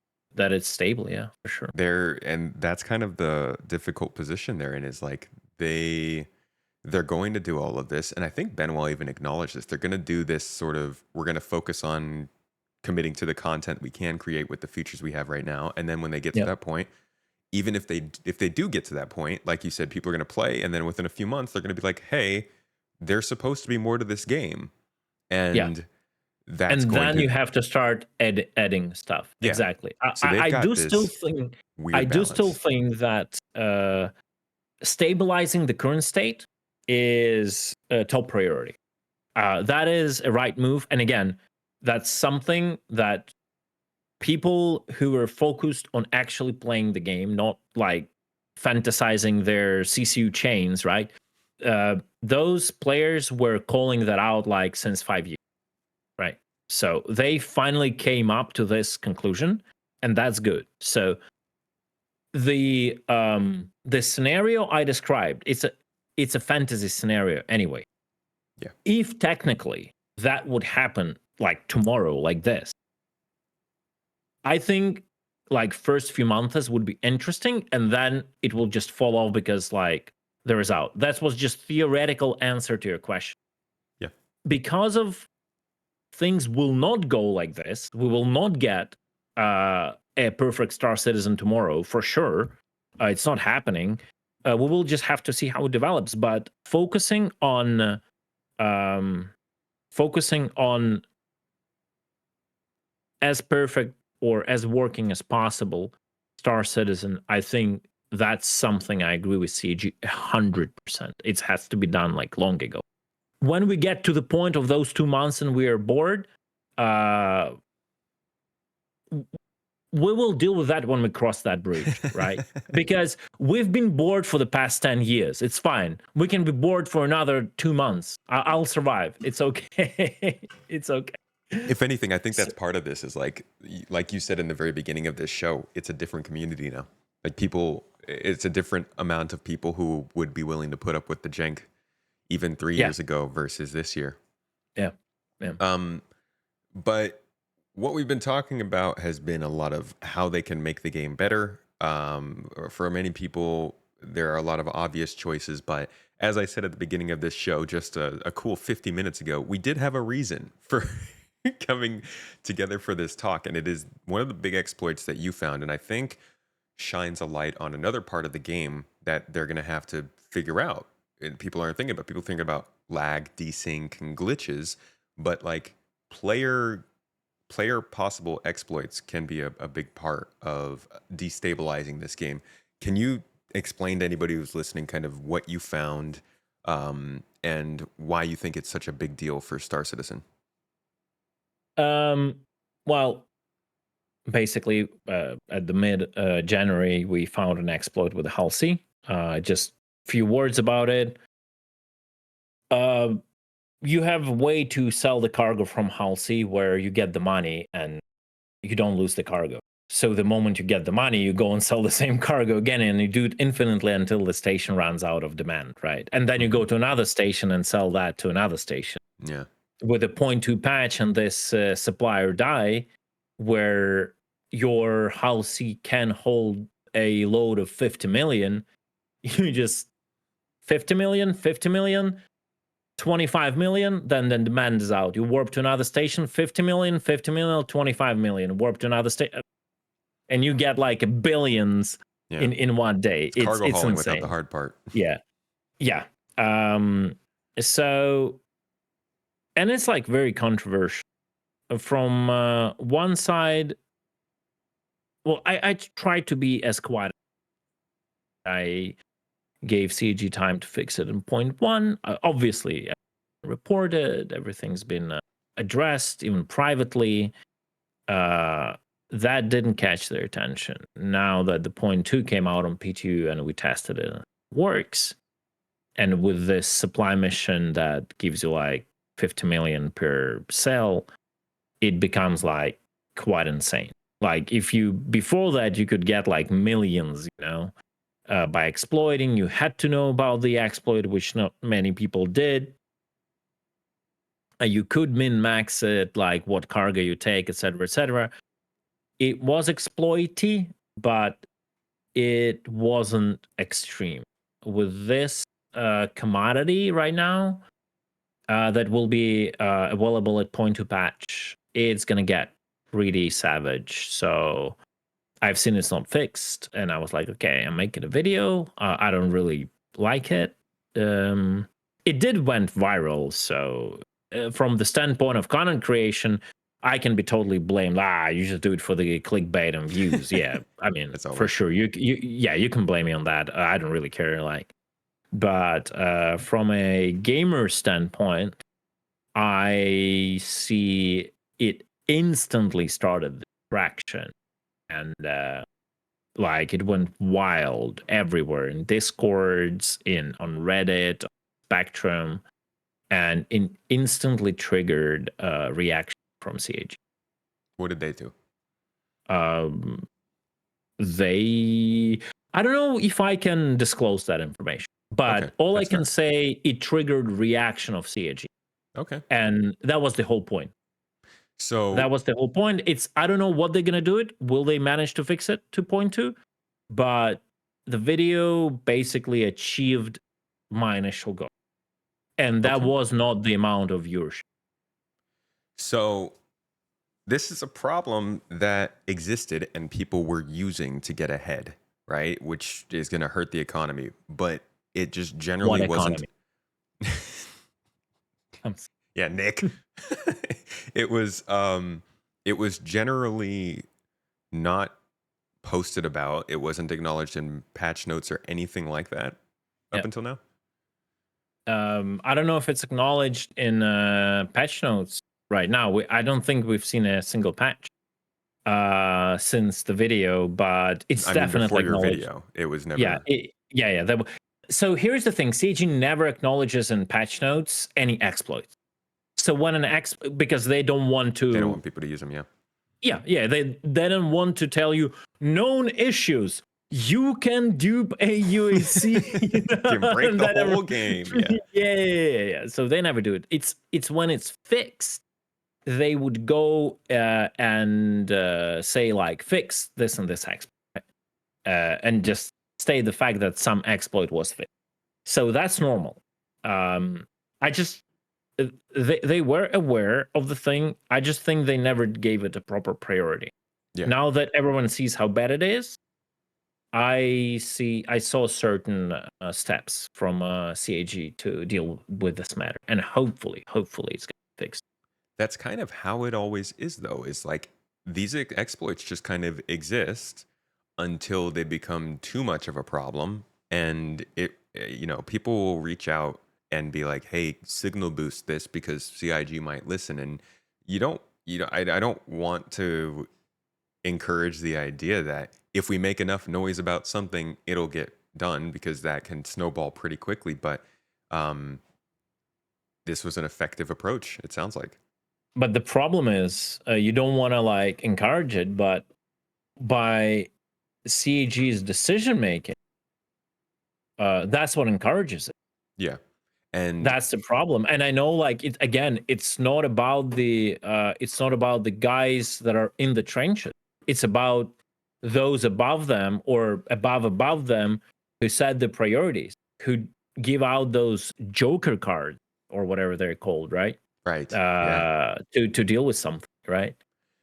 stable. Yeah, for sure. and that's kind of the difficult position they're in is like they're going to do all of this, and I think Benoit even acknowledged this. They're going to do this sort of, we're going to focus on committing to the content we can create with the features we have right now, and then when they get to Yep. that point, even if they do get to that point, like you said, people are going to play, and then within a few months they're going to be like, hey, there's supposed to be more to this game, Yeah. and that's And going then to, you have to start adding stuff. yeah. Exactly. So they've I got do still this think weird balance. that stabilizing the current state is a top priority. That is a right move. And again, that's something that people who are focused on actually playing the game, not like fantasizing their CCU chains, right? Those players were calling that out like since 5 years, right? So they finally came up to this conclusion, and that's good. So the scenario I described, it's a fantasy scenario anyway. Yeah. If technically that would happen like tomorrow, like this, I think like first few months would be interesting, and then it will just fall off because like the result. That was just theoretical answer to your question. Yeah. Because of things will not go like this, we will not get a perfect Star Citizen tomorrow for sure. It's not happening. We will just have to see how it develops. But um, focusing on as perfect or as working as possible Star Citizen, I think that's something I agree with CG 100%. It has to be done like long ago. When we get to the point of those 2 months and we are bored, we will deal with that when we cross that bridge, right? Because we've been bored for the past 10 years. It's fine. We can be bored for another 2 months. I'll survive. It's okay. It's okay. If anything, I think that's part of this is like you said in the very beginning of this show, it's a different community now. Like people, it's a different amount of people who would be willing to put up with the jank even 3 years ago versus this year. Yeah. But what we've been talking about has been a lot of how they can make the game better. For many people, there are a lot of obvious choices, but as I said at the beginning of this show, just a cool 50 minutes ago, we did have a reason for coming together for this talk, and it is one of the big exploits that you found, and I think shines a light on another part of the game that they're going to have to figure out. And people aren't thinking about. People think about lag, desync, and glitches, but like player possible exploits can be a big part of destabilizing this game. Can you explain to anybody who's listening kind of what you found and why you think it's such a big deal for Star Citizen? Well, basically, at the mid January, we found an exploit with the Hull C. Just a few words about it. You have a way to sell the cargo from Hull C where you get the money and you don't lose the cargo. So the moment you get the money, you go and sell the same cargo again, and you do it infinitely until the station runs out of demand, right? And then you go to another station and sell that to another station. Yeah. With a 0.2 patch and this supplier die, where your Hull C can hold a load of 50 million, you just 50 million, 50 million, 25 million, then demand is out. You warp to another station, 50 million, 50 million, 25 million, warp to another station, and you get like billions in one day. It's cargo hauling insane. without the hard part. Yeah. So, and it's like very controversial. From one side, well, I tried to be as quiet. I gave CG time to fix it in 0.1. Obviously, reported, everything's been addressed, even privately. That didn't catch their attention. Now that the 0.2 came out on P2 and we tested it, works. And with this supply mission that gives you like 50 million per cell, it becomes like quite insane. Like if you, before that, you could get like millions, by exploiting. You had to know about the exploit, which not many people did. You could min-max it, like what cargo you take, etc., etc. It was exploity, but it wasn't extreme. With this commodity right now that will be available at 0.2 patch, it's going to get pretty savage. So I've seen it's not fixed, and I was like, okay, I'm making a video. I don't really like it. It did went viral, so from the standpoint of content creation, I can be totally blamed. You just do it for the clickbait and views. Yeah, I mean, for sure. You can blame me on that. I don't really care. But from a gamer standpoint, I see it instantly started the traction, and it went wild everywhere in Discords, on Reddit, on Spectrum, and instantly triggered reaction from CAG. What did they do? Um, I don't know if I can disclose that information, but Okay, all I that's can fair. say, it triggered reaction of CAG, Okay. and that was the whole point. So That was the whole point. I don't know what they're gonna do it. Will they manage to fix it to point to? But the video basically achieved my initial goal, and that okay. was not the amount of viewership. So this is a problem that existed and people were using to get ahead, right? Which is going to hurt the economy, but it just generally What wasn't. economy? I'm s- Yeah, Nick. it was generally not posted about. It wasn't acknowledged in patch notes or anything like that yeah. up until now. I don't know if it's acknowledged in patch notes right now. I don't think we've seen a single patch since the video, but it's I mean, before definitely your acknowledged. video, it was Yeah, never. yeah. So here's the thing: CG never acknowledges in patch notes any exploits. So when because they don't want to, They don't want people to use them. Yeah. they don't want to tell you known issues. You can dupe a UAC, Can break the that never- whole game. Yeah. yeah. So they never do it. It's when it's fixed, they would go and say like fix this and this exploit, and just state the fact that some exploit was fixed. So that's normal. I just they were aware of the thing. I just think they never gave it a proper priority. Yeah. Now that everyone sees how bad it is, I saw certain steps from CAG to deal with this matter, and hopefully it's going to be fixed. That's kind of how it always is, though. Is like these exploits just kind of exist until they become too much of a problem, and people will reach out and be like, "Hey, signal boost this because CIG might listen." And I don't want to encourage the idea that if we make enough noise about something, it'll get done, because that can snowball pretty quickly. But this was an effective approach, it sounds like. But the problem is, you don't want to like encourage it, but by CAG's decision making, that's what encourages it. Yeah. And That's the problem. And I know, like, it again, it's not about the guys that are in the trenches. It's about those above them or above them who set the priorities, who give out those joker cards or whatever they're called, right? right. Yeah. To deal with something, right?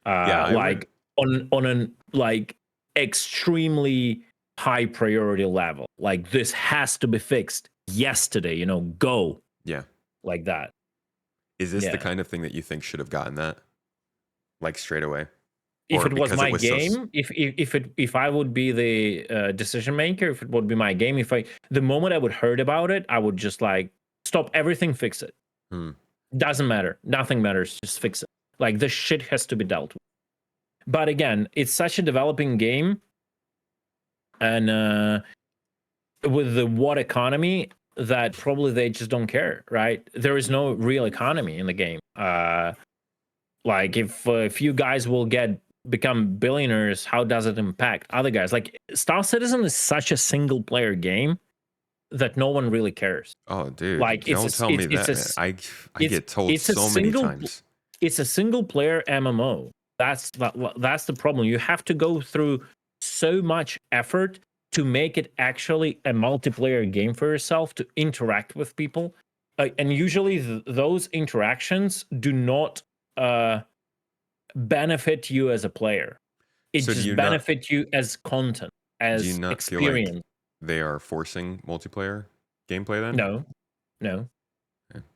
Yeah, I Like would. on an like extremely high priority level. Like this has to be fixed yesterday, go Yeah. like that. Is this the Yeah. kind of thing that you think should have gotten that, like, straight away? If Or it was because my it was so game, if I would be the decision maker, if it would be my game, the moment I would heard about it, I would just like stop everything, fix it. Doesn't matter, nothing matters, just fix it. Like this shit has to be dealt with. But again, it's such a developing game, and with the what economy, that probably they just don't care, right? There is no real economy in the game. Like if you guys will become billionaires, how does it impact other guys? Like Star Citizen is such a single player game that no one really cares. Oh, dude, Like don't tell me that, man. I it's get told it's a so many single times. it's a single player MMO. That's the problem. You have to go through so much effort to make it actually a multiplayer game for yourself, to interact with people, and usually those interactions do not benefit you as a player. It So just benefits you as content, do you as not feel like experience. they are forcing multiplayer gameplay then? No. Yeah.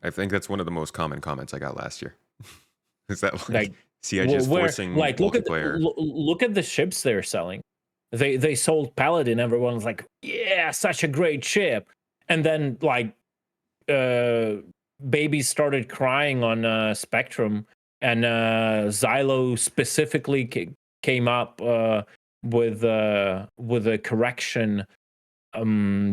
I think that's one of the most common comments I got last year. Is that like Like CIG is where forcing like multiplayer? look at the ships they're selling. They sold Paladin. Everyone's like, yeah, such a great ship. And then like babies started crying on Spectrum, and Xylo specifically came up with a correction,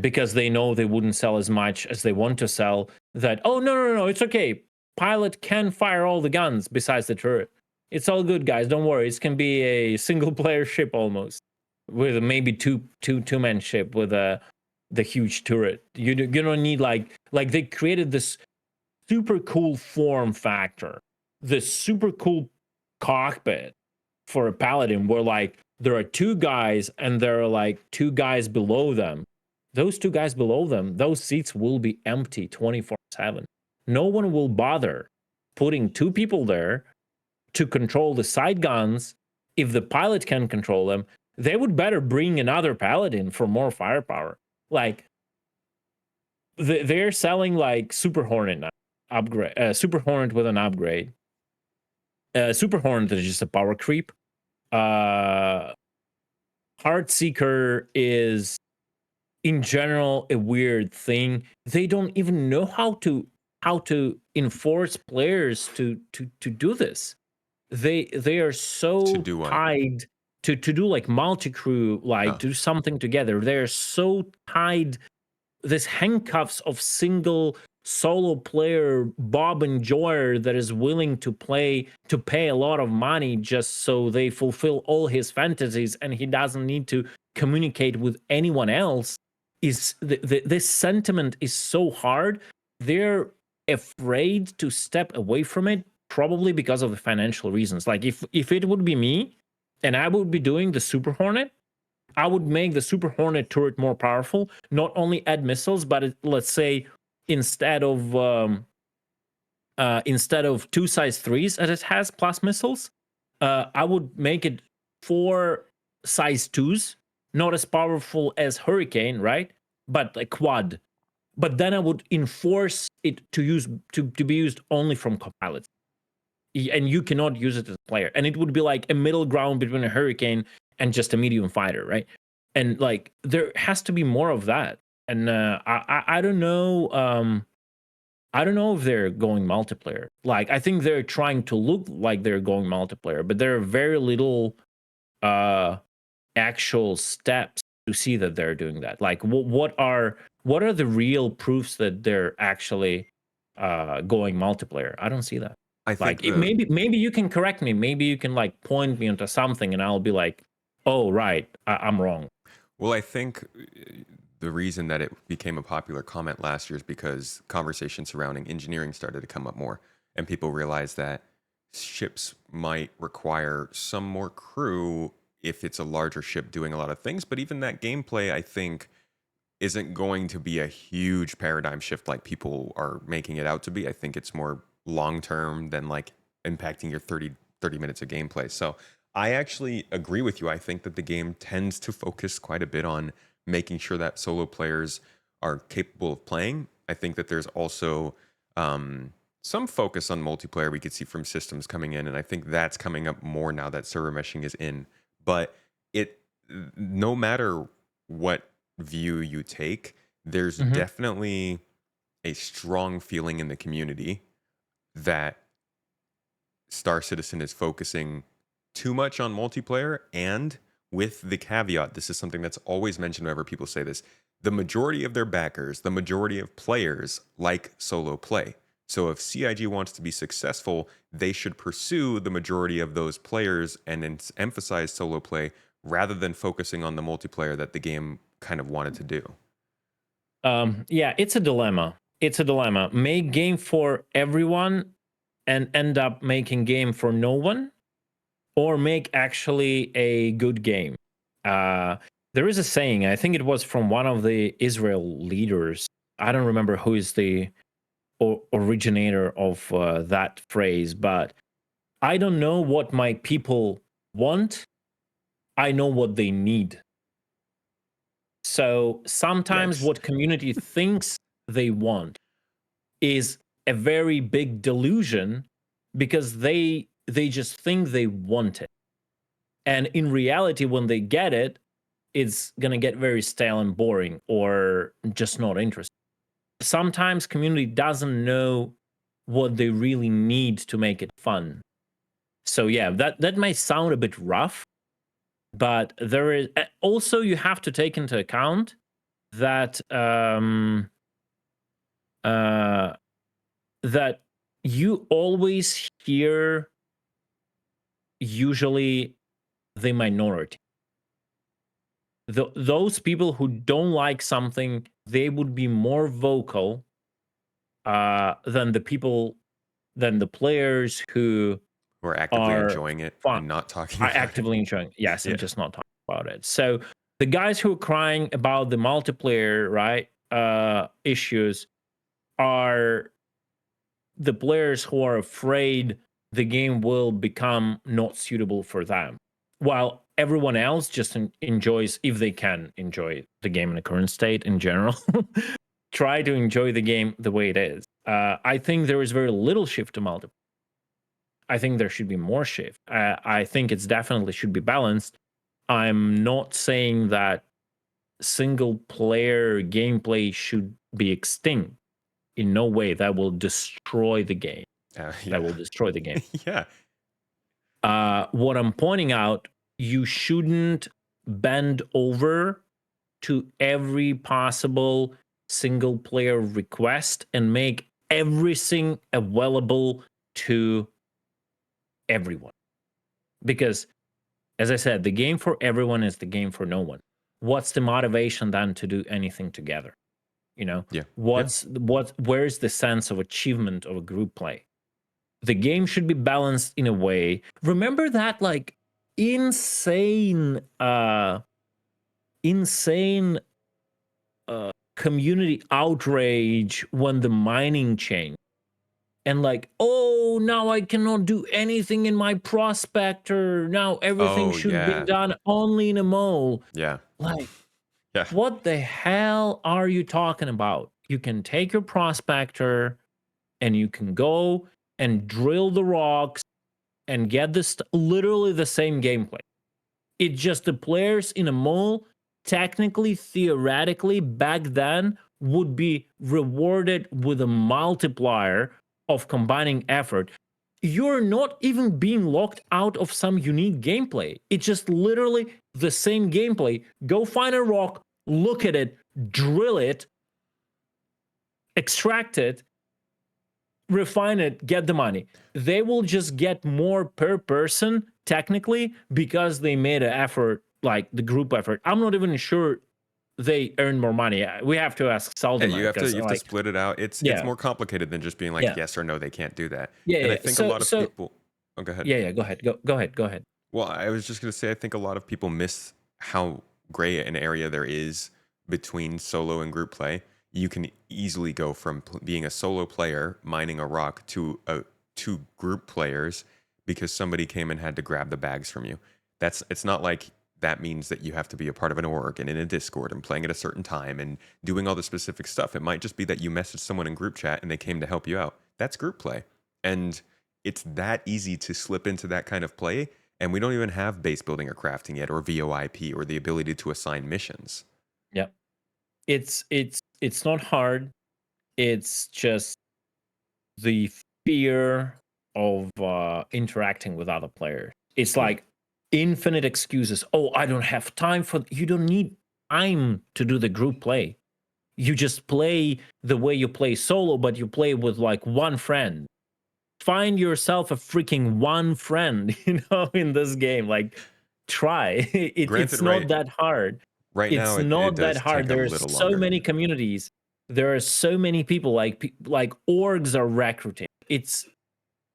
because they know they wouldn't sell as much as they want to sell. That, oh no, it's okay. Pilot can fire all the guns besides the turret. It's all good, guys. Don't worry. It can be a single player ship almost, with maybe two-man ship with the huge turret. You don't need like they created this super cool form factor, this super cool cockpit for a paladin, where like there are two guys and there are like two guys below them. Those two guys below them, those seats will be empty 24/7. No one will bother putting two people there to control the side guns. If the pilot can control them, they would better bring another paladin for more firepower. Like they're selling like Super Hornet now, upgrade, Super Hornet with an upgrade. Super Hornet is just a power creep. Heartseeker is in general a weird thing. They don't even know how to enforce players to do this. They are To so do what? tied to do like multi-crew, like Oh, do something together. They're so tied, this handcuffs of single solo player Bob Enjoyer that is willing to pay a lot of money just so they fulfill all his fantasies and he doesn't need to communicate with anyone else. Is this sentiment is so hard. They're afraid to step away from it, probably because of the financial reasons. Like if it would be me and I would be doing the Super Hornet, I would make the Super Hornet turret more powerful. Not only add missiles, but let's say instead of two size threes as it has plus missiles, I would make it four size twos, not as powerful as Hurricane, right? But a quad. But then I would enforce it to be used only from co-pilots, and you cannot use it as a player. And it would be like a middle ground between a Hurricane and just a medium fighter, right? And like there has to be more of that. And I don't know. I don't know if they're going multiplayer. Like I think they're trying to look like they're going multiplayer, but there are very little uh actual steps to see that they're doing that. Like what are the real proofs that they're actually going multiplayer? I don't see that. I think Like the maybe you can correct me. Maybe you can like point me into something, and I'll be like, oh right, I'm wrong. well, I think the reason that it became a popular comment last year is because conversations surrounding engineering started to come up more, and people realized that ships might require some more crew if it's a larger ship doing a lot of things. But even that gameplay, I think, isn't going to be a huge paradigm shift like people are making it out to be. I think it's more long term than like impacting your 30 minutes of gameplay. So I actually agree with you. I think that the game tends to focus quite a bit on making sure that solo players are capable of playing. I think that there's also some focus on multiplayer we could see from systems coming in. And I think that's coming up more now that server meshing is in. But it, no matter what view you take, there's Mhm. definitely a strong feeling in the community that Star Citizen is focusing too much on multiplayer, and with the caveat, this is something that's always mentioned whenever people say this, the majority of their backers, the majority of players like solo play. So if CIG wants to be successful, they should pursue the majority of those players and emphasize solo play rather than focusing on the multiplayer that the game kind of wanted to do. Yeah, it's a dilemma. It's a dilemma. Make game for everyone and end up making game for no one, or make actually a good game. Uh, there is a saying, I think it was from one of the Israel leaders. I don't remember who is the originator of that phrase, but I don't know what my people want. I know what they need. So sometimes Yikes. what community thinks they want is a very big delusion, because they just think they want it. And in reality, when they get it, it's gonna get very stale and boring, or just not interesting. Sometimes community doesn't know what they really need to make it fun. So yeah, that might sound a bit rough, but there is also, you have to take into account that uh, that you always hear usually the minority. Those people who don't like something, they would be more vocal than the players who We're actively are enjoying it fun, and not talking are about it. actively enjoying. Yes, and Yeah. just not talking about it. So the guys who are crying about the multiplayer, right, issues are the players who are afraid the game will become not suitable for them, while everyone else just enjoys, if they can enjoy the game in the current state in general, try to enjoy the game the way it is. I think there is very little shift to multiplayer. I think there should be more shift. I think it's definitely should be balanced. I'm not saying that single player gameplay should be extinct. In no way. That will destroy the game. That Yeah. will destroy the game. Yeah. What I'm pointing out, you shouldn't bend over to every possible single player request and make everything available to everyone. Because, as I said, the game for everyone is the game for no one. What's the motivation then to do anything together? You know, Yeah. where's the sense of achievement of a group play? The game should be balanced in a way. Remember that like insane insane community outrage when the mining changed, and like, oh, now I cannot do anything in my prospector, now everything Oh, should be yeah. done only in a mole. Yeah. Like, Yeah. what the hell are you talking about? You can take your prospector and you can go and drill the rocks and get this literally the same gameplay. It's just the players in a mole, technically, theoretically, back then would be rewarded with a multiplier of combining effort. You're not even being locked out of some unique gameplay. It's just literally the same gameplay. Go find a rock, look at it, drill it, extract it, refine it, get the money. They will just get more per person technically because they made an effort, like the group effort. I'm not even sure they earn more money. We have to ask Yeah, Seldom you have to because like split it out. It's yeah, more complicated than just being like yeah, yes or no, they can't do that. yeah, And I yeah. think a So lot of so people. Oh, go ahead. yeah, yeah. Go ahead, go ahead, go ahead. Well, I was just going to say, I think a lot of people miss how gray an area there is between solo and group play. You can easily go from being a solo player mining a rock to two group players because somebody came and had to grab the bags from you. It's not like that means that you have to be a part of an org and in a Discord and playing at a certain time and doing all the specific stuff. It might just be that you messaged someone in group chat and they came to help you out. That's group play. And it's that easy to slip into that kind of play, and we don't even have base building or crafting yet, or VoIP, or the ability to assign missions. Yeah, it's not hard. It's just the fear of interacting with other players. It's Yeah. like infinite excuses. Oh, I don't have time for. You don't need time to do the group play. You just play the way you play solo, but you play with like one friend. Find yourself a freaking one friend, in this game. Like, try. Granted, It's not that hard. right now It's it not that does hard. take a There are little so longer. many communities. There are so many people. Like orgs are recruiting. It's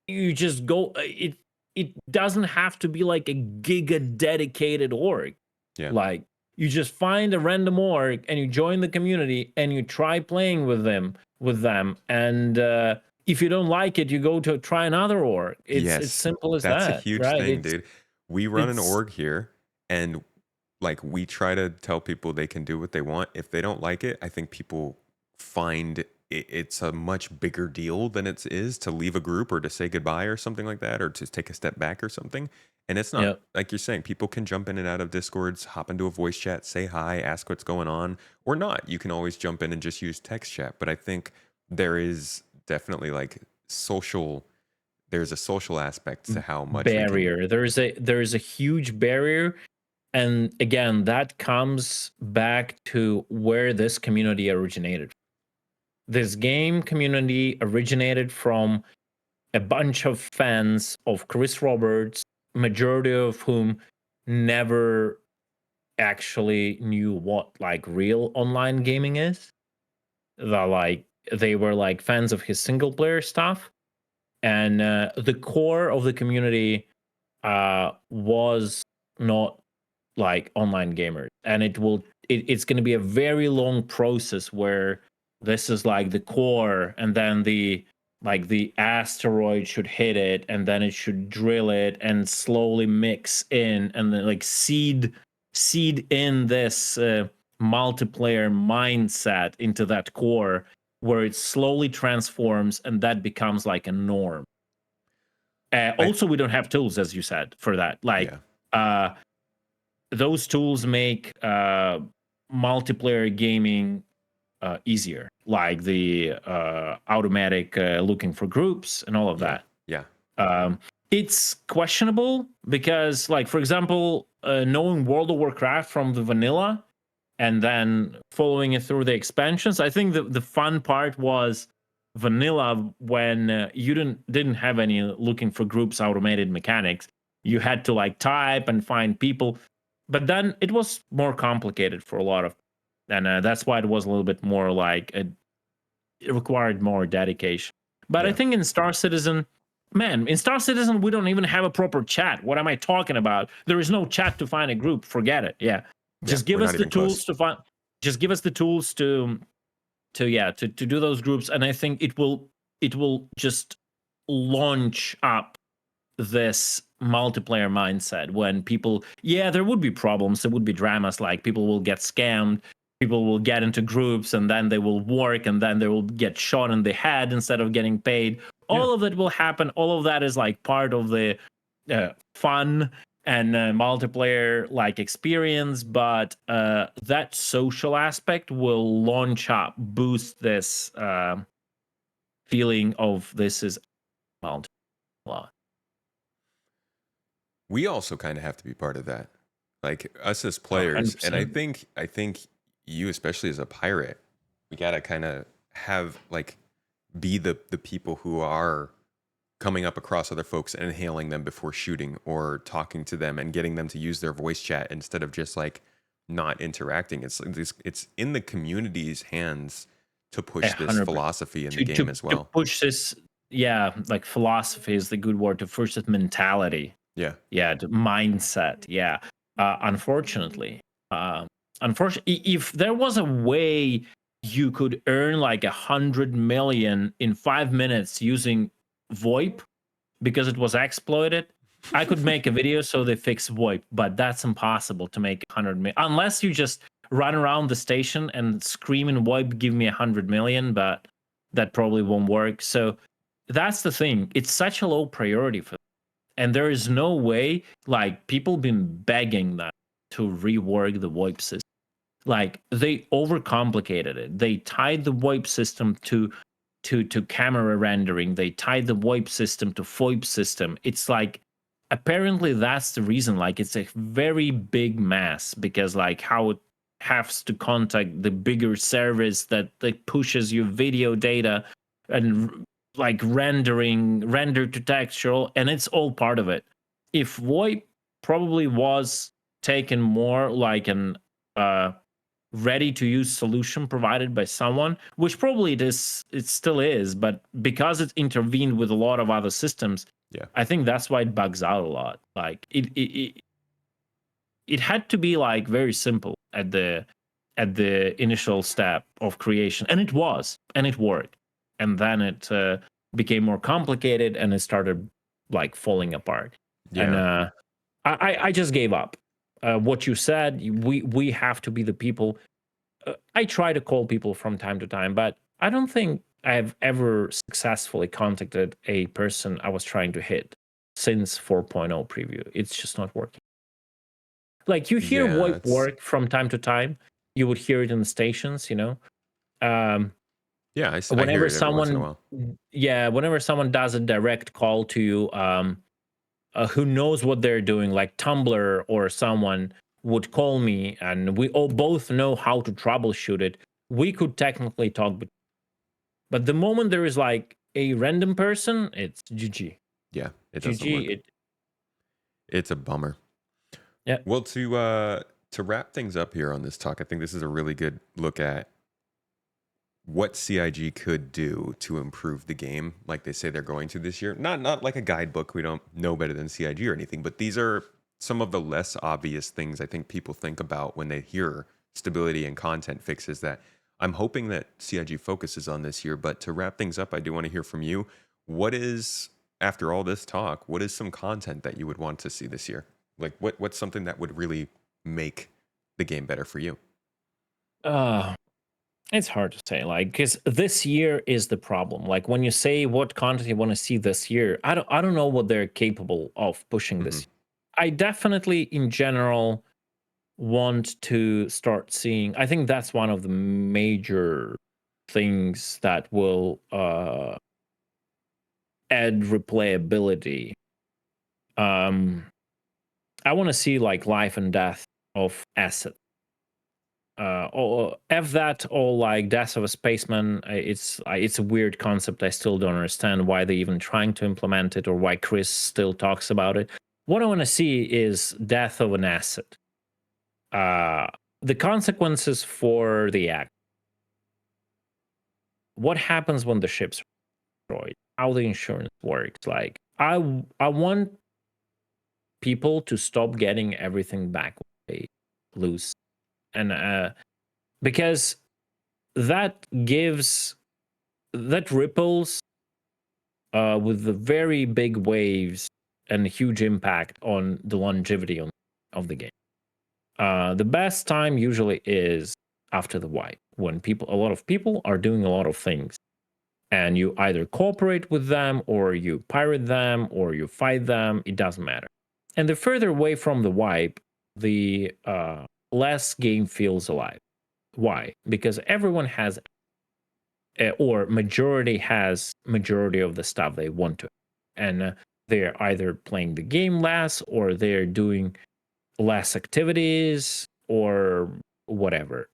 you just go. It doesn't have to be like a giga dedicated org. Yeah. Like, you just find a random org and you join the community and you try playing with them. And if you don't like it, you go to try another org. It's Yes. simple as That's a that, huge right? thing, dude. We run an It's org here, and like we try to tell people they can do what they want. If they don't like it, I think people find it's a much bigger deal than it is to leave a group or to say goodbye or something like that, or to take a step back or something. And it's not yeah. like you're saying, people can jump in and out of Discords, hop into a voice chat, say hi, ask what's going on, or not. You can always jump in and just use text chat. But I think there is definitely like there's a social aspect to how much we can. Barrier. There's a huge barrier. And again, that comes back to where this community originated. This game community originated from a bunch of fans of Chris Roberts majority of whom never actually knew what like real online gaming is. They were like fans of his single player stuff, and the core of the community was not like online gamers, and it's going to be a very long process where this is like the core, and then the asteroid should hit it, and then it should drill it and slowly mix in, and then like seed in this multiplayer mindset into that core, where it slowly transforms and that becomes like a norm. I Also, we don't have tools, as you said, for that. Like, Yeah. uh, those tools make multiplayer gaming easier, like the automatic looking for groups and all of Yeah. that. Yeah. It's questionable because, like, for example, knowing World of Warcraft from the vanilla and then following it through the expansions, I think the fun part was vanilla when you didn't have any looking for groups automated mechanics. You had to like type and find people, but then it was more complicated for a lot of, and that's why it was a little bit more like it required more dedication. But I Yeah. think in Star Citizen, man, in Star Citizen we don't even have a proper chat. What am I talking about? There is no chat to find a group. Forget it. Yeah, Yeah. just give We're us not the even close. tools to find. Just give us the tools to do those groups, and I think it will just launch up this multiplayer mindset when people, yeah, there would be problems, there would be dramas, like people will get scammed, people will get into groups and then they will work and then they will get shot in the head instead of getting paid. Yeah. All of that will happen. All of that is like part of the fun and multiplayer like experience, but that social aspect will launch up, boost this feeling of this is multiplayer. We also kind of have to be part of that. Like us as players, and I 100%. think you, especially as a pirate, we gotta kind of have like be the people who are coming up across other folks and hailing them before shooting or talking to them and getting them to use their voice chat instead of just like not interacting. It's in the community's hands to push this 100%. philosophy in the To game as to well. push this, yeah, like philosophy is the good word, to push this mentality. Yeah. Yeah, the mindset. Yeah. Unfortunately, unfortunately, if there was a way you could earn like 100 million in 5 minutes using VoIP because it was exploited, I could make a video so they fix VoIP, but that's impossible to make 100 million unless you just run around the station and scream in VoIP, give me 100 million, but that probably won't work. So that's the thing. It's such a low priority for them. And there is no way, like people been begging that to rework the VoIP system. Like they overcomplicated it. They tied the VoIP system to camera rendering. They tied the VoIP system to FOIP system. It's like apparently that's the reason. Like it's a very big mess because like how it has to contact the bigger service that pushes you video data and like render to textual, and it's all part of it. If VoIP probably was taken more like an ready to use solution provided by someone, which probably it still is, but because it intervened with a lot of other systems, Yeah. I think that's why it bugs out a lot. Like it had to be like very simple at the initial step of creation, and it was, and it worked, and then it became more complicated and it started like falling apart. And Yeah. I just gave up. What you said, we have to be the people. I try to call people from time to time, but I don't think I've ever successfully contacted a person I was trying to hit since 4.0 preview. It's just not working. Like you hear Yeah. VoIP It's work from time to time. You would hear it in the stations, Um, yeah. I hear whenever it every once in a someone, while. yeah, whenever someone does a direct call to you, who knows what they're doing, like Tumblr or someone would call me, and we all both know how to troubleshoot it. We could technically talk, but the moment there is like a random person, it's GG. Yeah. It doesn't GG. work. It's a bummer. Yeah. Well, to wrap things up here on this talk, I think this is a really good look at what CIG could do to improve the game, like they say they're going to this year. Not like a guidebook. We don't know better than CIG or anything, but these are some of the less obvious things I think people think about when they hear stability and content fixes that I'm hoping that CIG focuses on this year. But to wrap things up, I do want to hear from you. What is, after all this talk, what is some content that you would want to see this year? Like what's something that would really make the game better for you? Uh, it's hard to say, like, because this year is the problem. Like when you say what content you want to see this year, I don't know what they're capable of pushing Hmm. this. I definitely, in general, want to start seeing. I think that's one of the major things that will add replayability. Um, I want to see like life and death of assets. Or F that, or like Death of a Spaceman. It's a weird concept. I still don't understand why they're even trying to implement it, or why Chris still talks about it. What I want to see is death of an asset. Uh, the consequences for the act. What happens when the ship's destroyed? How the insurance works? Like I want people to stop getting everything back when they lose, and because that gives that ripples with the very big waves and huge impact on the longevity of the game. The best time usually is after the wipe, when a lot of people are doing a lot of things, and you either cooperate with them, or you pirate them, or you fight them. It doesn't matter. And the further away from the wipe, the less game feels alive. Why? Because everyone has or majority has majority of the stuff they want to, and they're either playing the game less, or they're doing less activities, or whatever.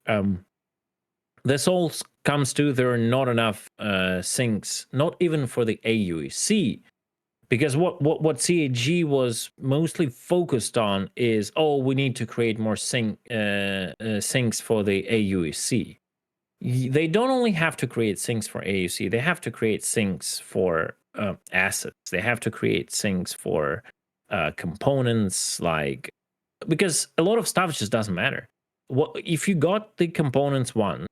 This all comes to there are not enough syncs, not even for the AUEC, because what CAG was mostly focused on is, oh, we need to create more syncs for the AUEC. They don't only have to create syncs for AUC, they have to create syncs for assets. They have to create syncs for components, like, because a lot of stuff just doesn't matter. What if you got the components once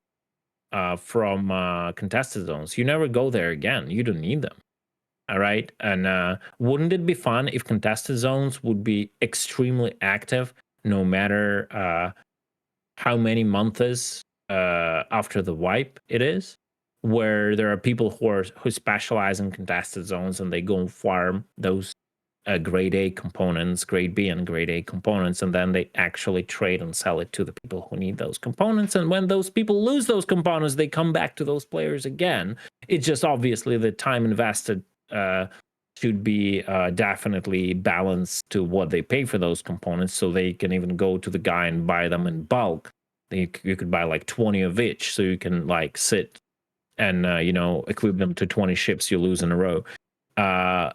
from contested zones? You never go there again. You don't need them. All right. And wouldn't it be fun if contested zones would be extremely active, no matter how many months after the wipe it is, where there are people who specialize in contested zones, and they go and farm those grade A components, grade B and grade A components, and then they actually trade and sell it to the people who need those components. And when those people lose those components, they come back to those players again. It's just obviously the time invested should be definitely balanced to what they pay for those components, so they can even go to the guy and buy them in bulk. You could buy like 20 of each, so you can like sit and equip them to 20 ships you lose in a row. I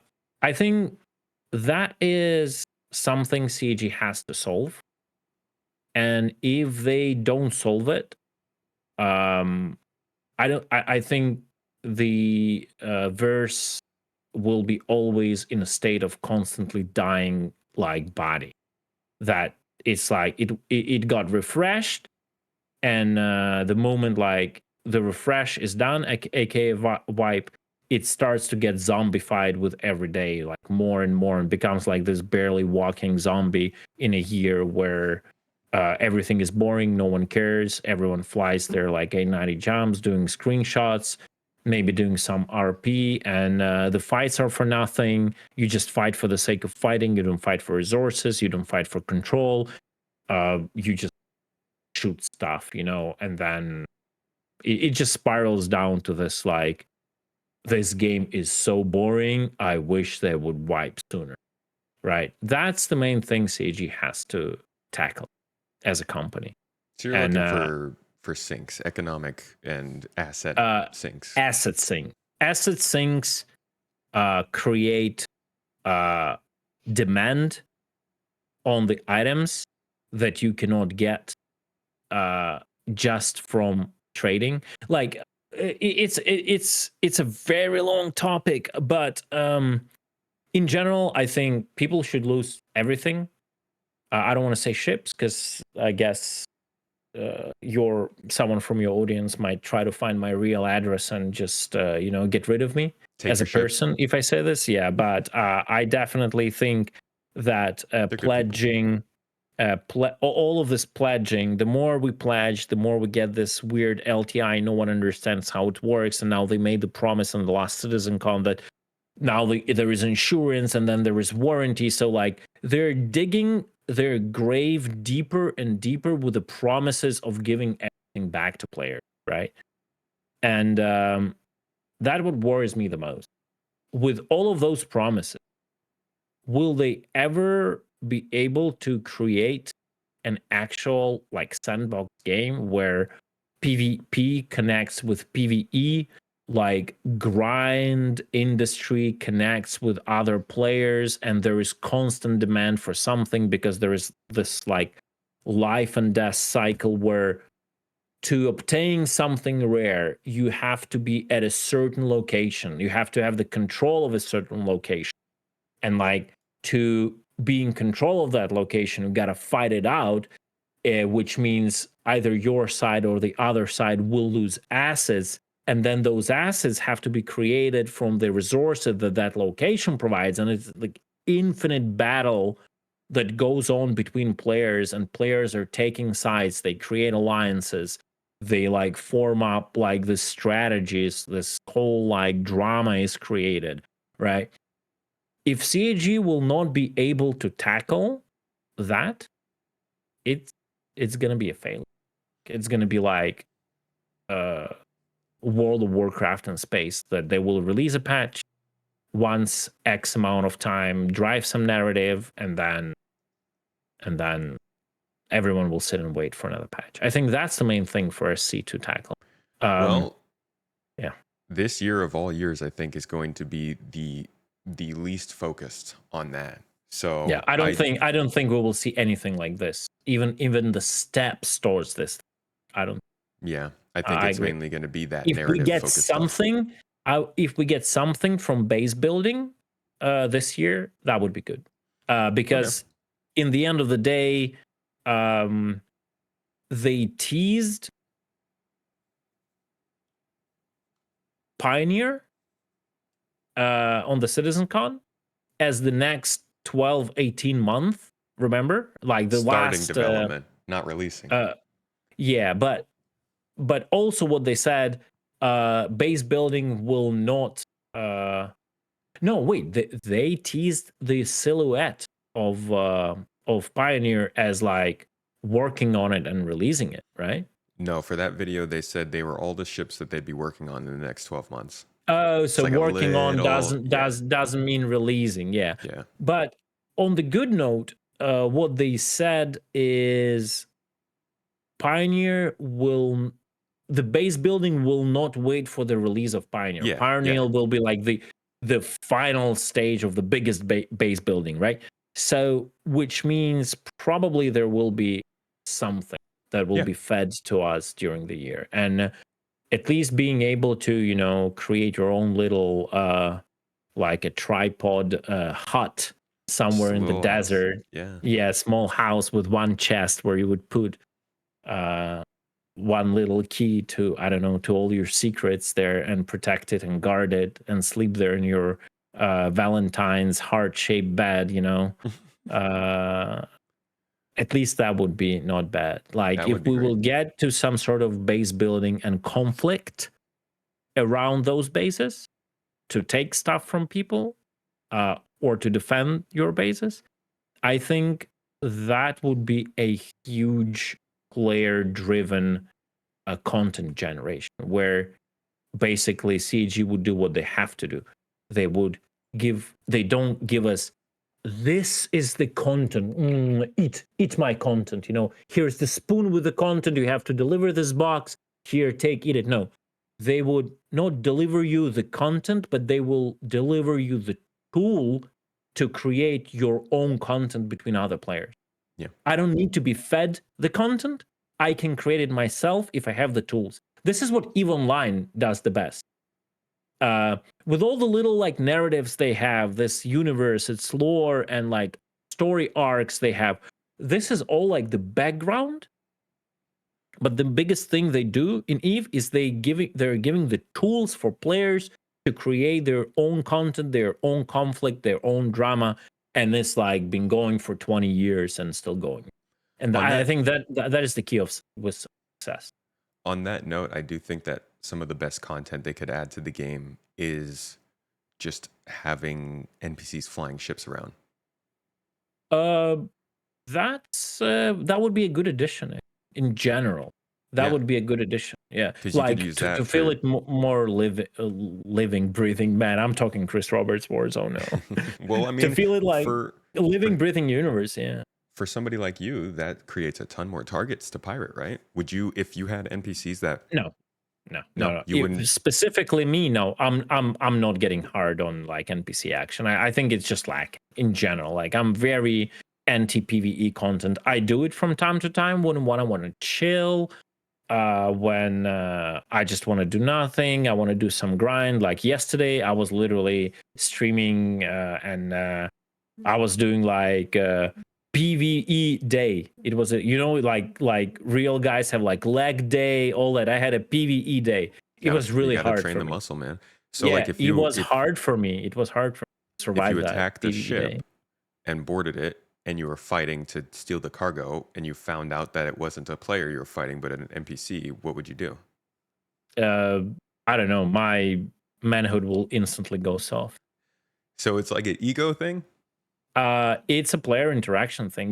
think that is something CG has to solve, and if they don't solve it, I think the verse will be always in a state of constantly dying like body. That it's like it got refreshed, and the moment like the refresh is done, aka wipe, it starts to get zombified with every day, like more and more, and becomes like this barely walking zombie in a year where everything is boring, no one cares, everyone flies their like 890 jumps, doing screenshots, maybe doing some RP, and the fights are for nothing. You just fight for the sake of fighting. You don't fight for resources. You don't fight for control. You just shoot stuff, and then it just spirals down to this like, this game is so boring. I wish they would wipe sooner. Right? That's the main thing CG has to tackle as a company. So you're And looking for syncs, economic and asset syncs. asset sinks create demand on the items that you cannot get just from trading. Like it's a very long topic, but in general, I think people should lose everything. I don't want to say ships because I guess someone from your audience might try to find my real address and just get rid of me Take as a your ship. person if I say this. Yeah, but I definitely think that They're good people. pledging, all of this pledging, the more we pledge, the more we get this weird LTI. No one understands how it works, and now they made the promise on the last CitizenCon that now there is insurance and then there is warranty. So like they're digging their grave deeper and deeper with the promises of giving everything back to players, right? And that what worries me the most. With all of those promises, will they ever be able to create an actual like sandbox game where PvP connects with PvE, like grind industry connects with other players, and there is constant demand for something because there is this like life and death cycle where to obtain something rare, you have to be at a certain location. You have to have the control of a certain location. And like to be in control of that location, you got to fight it out, which means either your side or the other side will lose assets. And then those assets have to be created from the resources that that location provides. And it's like infinite battle that goes on between players, and players are taking sides. They create alliances. They like form up like the strategies. This whole like drama is created, right? If CAG will not be able to tackle that, it's gonna be a failure. It's gonna be like World of Warcraft in space, that they will release a patch once X amount of time, drive some narrative, and then everyone will sit and wait for another patch. I think that's the main thing for SC to tackle. Well, yeah, this year of all years, I think is going to be the least focused on that. So yeah, I don't think we will see anything like this. Even the steps towards this. I don't. Yeah, I think it's agree. mainly going to be that If narrative we get focused something, if we get something from base building this year, that would be good. Because in the end of the day, they teased Pioneer on the CitizenCon as the next 12, 18 month. Remember? Like the starting last development, not releasing. Yeah, but also what they said, base building will not no, wait, they teased the silhouette of Pioneer as like working on it and releasing it, right? No, for that video, they said they were all the ships that they'd be working on in the next 12 months. Oh, so like a working on little- doesn't mean releasing, yeah. Yeah. But on the good note, what they said is Pioneer the base building will not wait for the release of Pioneer. Yeah, Pioneer yeah. will be like the final stage of the biggest base building, right? So, which means probably there will be something that will Yeah. be fed to us during the year, and at least being able to create your own little like a tripod hut somewhere in the Little house. desert. Yeah, Small house with one chest where you would put one little key to, I don't know, to all your secrets there, and protect it and guard it and sleep there in your Valentine's heart-shaped bed, at least that would be not bad. Like if we will get to some sort of base building and conflict around those bases to take stuff from people or to defend your bases, I think that would be a huge player-driven content generation, where basically CG would do what they have to do. They don't give us, this is the content, eat my content, here's the spoon with the content, you have to deliver this box, here, eat it. No, they would not deliver you the content, but they will deliver you the tool to create your own content between other players. Yeah. I don't need to be fed the content. I can create it myself if I have the tools. This is what EVE Online does the best. With all the little like narratives they have, this universe, its lore, and like story arcs they have, this is all like the background. But the biggest thing they do in EVE is they're giving the tools for players to create their own content, their own conflict, their own drama, and it's like been going for 20 years and still going. And I think that is the key of with success. On that note, I do think that some of the best content they could add to the game is just having NPCs flying ships around. That would be a good addition in general. That would be a good addition. Yeah, 'Cause you could like use to that feel for- it more living, breathing. Man, I'm talking Chris Roberts Warzone now. Well, I mean, To feel it like for a living, breathing universe. Yeah. for somebody like you, that creates a ton more targets to pirate, right? Would you, if you had NPCs that No. you wouldn't. Specifically me, no. I'm not getting hard on like NPC action. I think it's just like in general. Like I'm very anti PvE content. I do it from time to time when I want to chill. When I just want to do nothing, I want to do some grind. Like yesterday, I was literally streaming and I was doing like PvE day. It was like real guys have like leg day, all that. I had a PvE day. It was really you gotta hard train for the me. muscle, man. So Yeah, like if it was hard for me. It was hard for me to survive if you that attacked the PvE ship day. and boarded it and you were fighting to steal the cargo and you found out that it wasn't a player you were fighting but an NPC, what would you do? I don't know. My manhood will instantly go soft. So it's like an ego thing? It's a player interaction thing.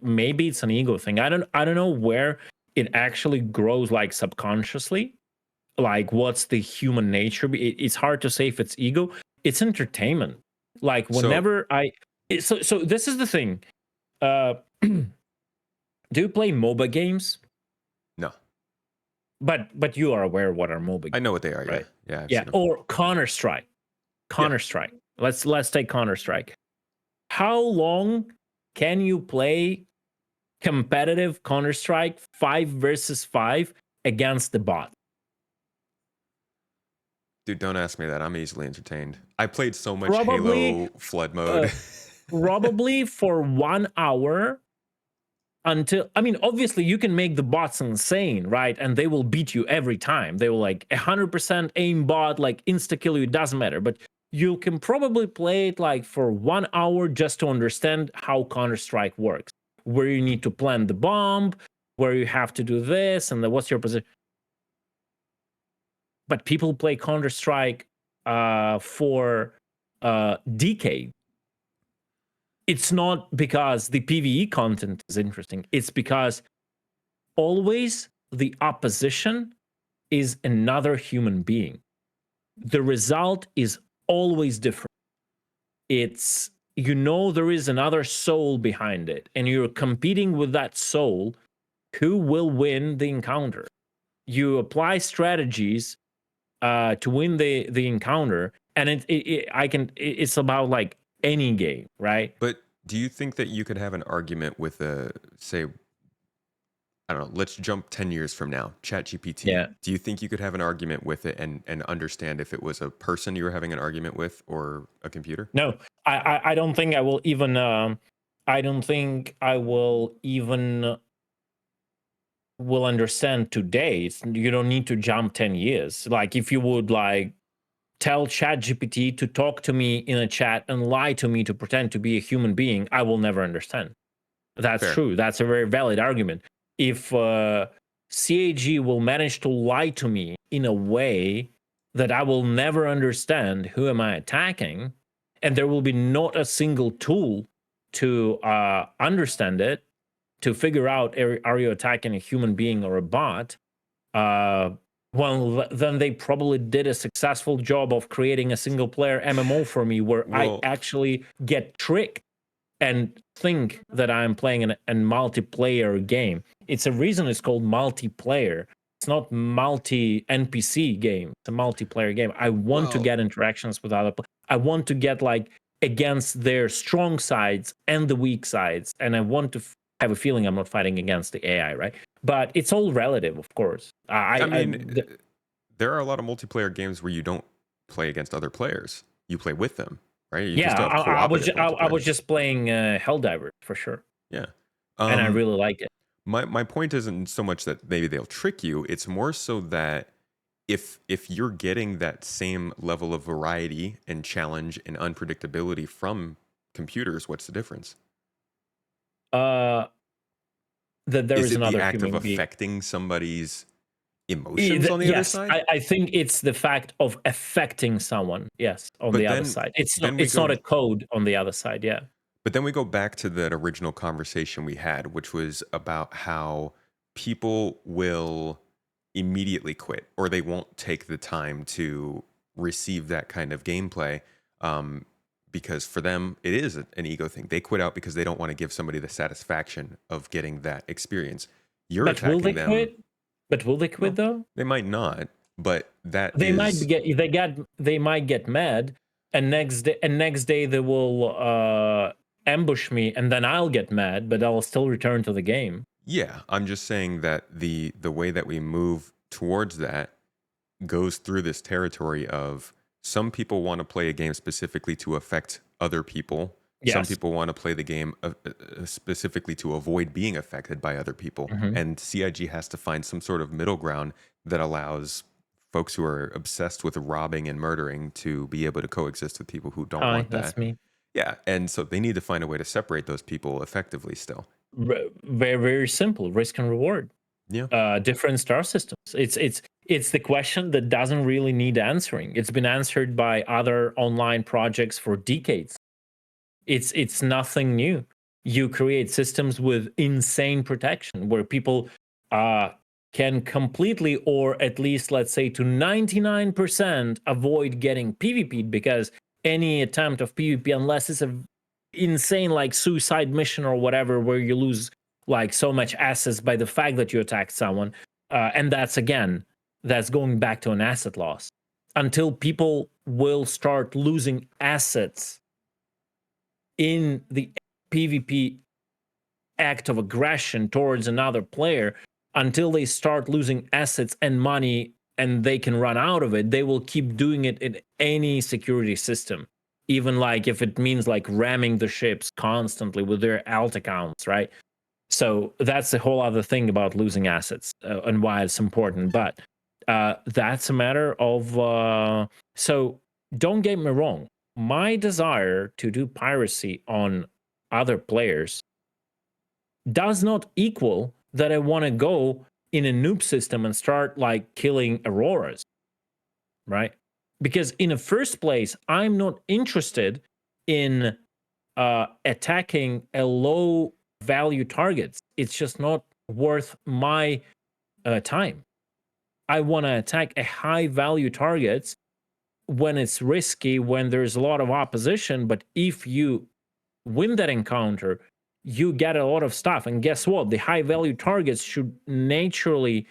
Maybe it's an ego thing. I don't know where it actually grows like subconsciously. Like what's the human nature? It's hard to say if it's ego. It's entertainment. Like whenever so this is the thing. Do you play MOBA games? No. But you are aware what are MOBA games. I know what they are, right? Yeah. I've Yeah, seen them. or Counter-Strike. Counter-Strike. Let's take Counter-Strike. How long can you play competitive Counter-Strike 5 versus 5 against the bot? Dude, don't ask me that. I'm easily entertained. I played so much Probably, Halo Flood mode. Probably for 1 hour until, I mean, obviously you can make the bots insane, right? And they will beat you every time. They will like 100% aim bot, like insta-kill you, it doesn't matter. But you can probably play it like for 1 hour just to understand how Counter-Strike works. Where you need to plant the bomb, where you have to do this, and then what's your position. But people play Counter-Strike for decades. It's not because the PvE content is interesting. It's because always the opposition is another human being. The result is always different. It's, there is another soul behind it, and you're competing with that soul. Who will win the encounter? You apply strategies to win the encounter, and it's about like any game, right? But do you think that you could have an argument with say, I don't know, let's jump 10 years from now, ChatGPT. Yeah. Do you think you could have an argument with it and understand if it was a person you were having an argument with or a computer? No, I don't think I will even. I don't think I will even will understand today. You don't need to jump 10 years. Like if you would like tell ChatGPT to talk to me in a chat and lie to me to pretend to be a human being, I will never understand. That's Fair. true. That's a very valid argument. If CAG will manage to lie to me in a way that I will never understand, who am I attacking? And there will be not a single tool to understand it, to figure out, are you attacking a human being or a bot? Well, then they probably did a successful job of creating a single player MMO for me where I actually get tricked and think that I'm playing a multiplayer game. It's a reason it's called multiplayer. It's not multi-NPC game. It's a multiplayer game. I want to get interactions with other players. I want to get like against their strong sides and the weak sides, and I want to have a feeling I'm not fighting against the AI, right? But it's all relative, of course. I mean, there are a lot of multiplayer games where you don't play against other players; you play with them, right? You can yeah, still have cooperative I was multiplayer. just playing Helldiver for sure, Yeah. and I really like it. My point isn't so much that maybe they'll trick you. It's more so that if you're getting that same level of variety and challenge and unpredictability from computers, what's the difference? That there Is is it the another act of human being. affecting somebody's emotions on the other Yes, side? I think it's the fact of affecting someone. Yes, on But the other then side, it's not. then we It's not go a code on the other side. Yeah. But then we go back to that original conversation we had, which was about how people will immediately quit or they won't take the time to receive that kind of gameplay um, because for them, it is an ego thing. They quit out because they don't want to give somebody the satisfaction of getting that experience. You're But will they attacking them. quit? But will they quit Well, though? they might not, but that They might is, get they might get mad, and next day they will ambush me, and then I'll get mad, but I'll still return to the game. yeah, I'm just saying that the way that we move towards that goes through this territory of some people want to play a game specifically to affect other people. Some Yes. people want to play the game specifically to avoid being affected by other people. Mhm. And CIG has to find some sort of middle ground that allows folks who are obsessed with robbing and murdering to be able to coexist with people who don't Hi, want that's that. me. Yeah. And so they need to find a way to separate those people effectively still. Very very simple. Risk and reward. Yeah. Different star systems. It's the question that doesn't really need answering. It's been answered by other online projects for decades. It's nothing new. You create systems with insane protection where people uh, can completely, or at least let's say to 99% avoid getting PvP'd, because any attempt of PvP, unless it's a insane like suicide mission or whatever, where you lose like so much assets by the fact that you attacked someone, and that's going back to an asset loss. Until people will start losing assets in the PvP act of aggression towards another player, until they start losing assets and money and they can run out of it, they will keep doing it in any security system. Even like if it means like ramming the ships constantly with their alt accounts, right? So that's the whole other thing about losing assets and why it's important. But that's a matter of. So don't get me wrong. My desire to do piracy on other players does not equal that I want to go in a noob system and start like killing auroras, right? Because in the first place, I'm not interested in attacking a low value targets. It's just not worth my time. I want to attack a high value targets when it's risky, when there's a lot of opposition. But if you win that encounter, you get a lot of stuff. And guess what? The high value targets should naturally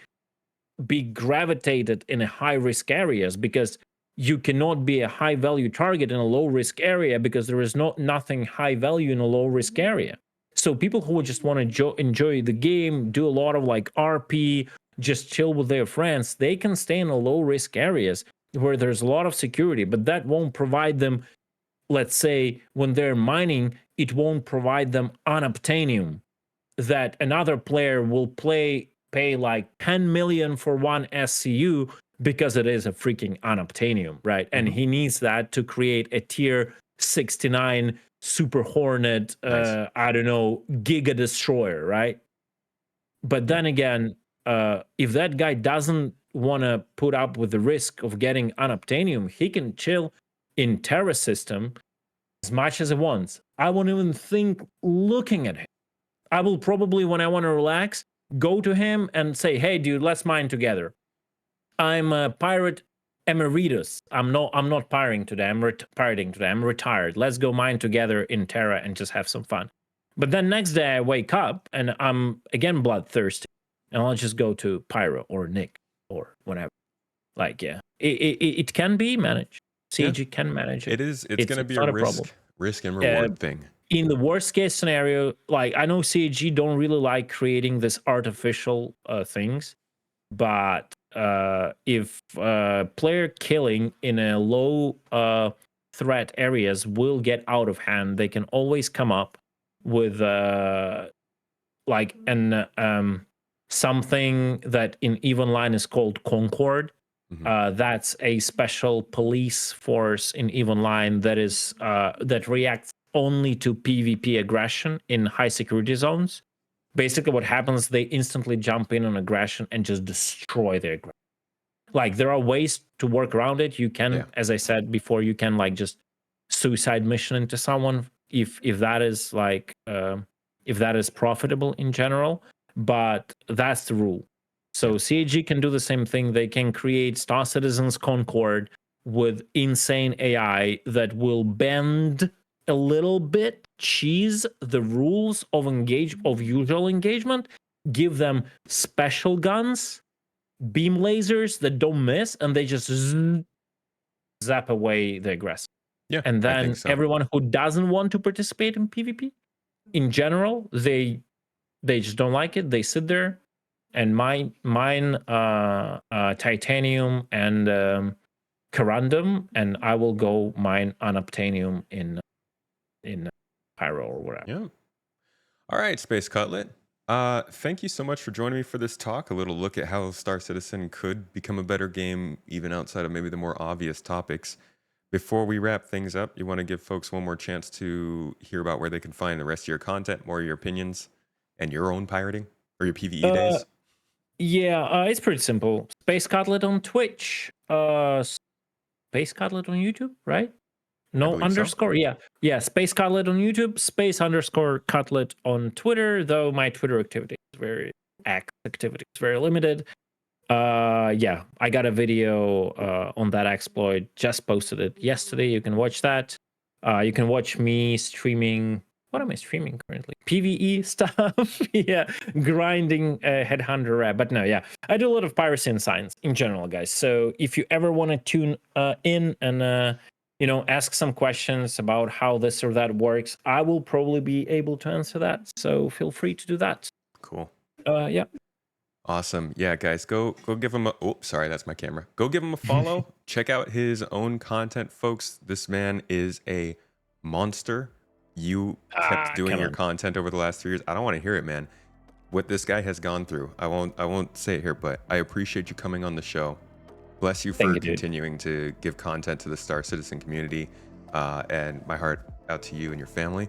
be gravitated in a high risk areas, because you cannot be a high value target in a low risk area, because there is nothing high value in a low risk area. So people who just want to enjoy the game, do a lot of like RP, just chill with their friends, they can stay in a low risk areas where there's a lot of security, but that won't provide them, let's say when they're mining, it won't provide them unobtainium that another player will pay like 10 million for one SCU, because it is a freaking unobtainium, right? And Mhm. he needs that to create a tier 69 super hornet Nice. I don't know, giga destroyer, right? But Yeah. then again, if that guy doesn't want to put up with the risk of getting unobtainium, he can chill in Terra system as much as he wants. I won't even think looking at him. I will probably, when I want to relax, go to him and say, "Hey, dude, let's mine together. I'm a pirate emeritus. I'm not pirating today. Pirating today. I'm retired. Let's go mine together in Terra and just have some fun." But then next day I wake up and I'm again bloodthirsty, and I'll just go to Pyro or Nick or whatever. Like, yeah, it can be managed. Yeah. CG can manage it. It's It's going to it's be a not a problem. risk Risk and Uh, reward thing. in the worst case scenario, like I know CAG don't really like creating this artificial things, but if player killing in a low threat areas will get out of hand, they can always come up with like an something that in even line is called Concord. That's a special police force in even line that is that reacts only to PvP aggression in high security zones. Basically, what happens, they instantly jump in on aggression and just destroy their aggression. Like there are ways to work around it. You can, Yeah. as I said before, you can like just suicide mission into someone if that is like if that is profitable in general. But that's the rule. So CAG can do the same thing. They can create Star Citizens Concord with insane AI that will bend a little bit, cheese the rules of usual engagement, give them special guns, beam lasers that don't miss, and they just zap away the aggressor. Yeah. And I think then so. everyone who doesn't want to participate in PvP, in general, they just don't like it. They sit there and mine titanium and corundum, and I will go mine unobtainium in pyro or whatever. Yeah. All right, Space Cutlet. Thank you so much for joining me for this talk. A little look at how Star Citizen could become a better game, even outside of maybe the more obvious topics. Before we wrap things up, you want to give folks one more chance to hear about where they can find the rest of your content, more of your opinions, and your own pirating or your PvE days? Yeah, it's pretty simple. Space Cutlet on Twitch. Space Cutlet on YouTube, right? No believe so. underscore. Yeah. Space Cutlet on YouTube. Space underscore Cutlet on Twitter. Though my Twitter activity is very limited. Yeah, I got a video on that exploit. Just posted it yesterday. You can watch that. You can watch me streaming. What am I streaming currently? PvE stuff. Yeah, grinding Headhunter rap. But no, yeah, I do a lot of piracy and science in general, guys. So if you ever want to tune in and ask some questions about how this or that works, I will probably be able to answer that. So feel free to do that. Cool. Yeah. Awesome. Yeah, guys, go give him a sorry, that's my camera. Go give him a follow. Check out his own content, folks. This man is a monster. You kept doing your content over the last 3 years. I don't want to hear it, man. What this guy has gone through. I won't say it here, but I appreciate you coming on the show. Bless you for continuing to give content to the Star Citizen community. And my heart out to you and your family.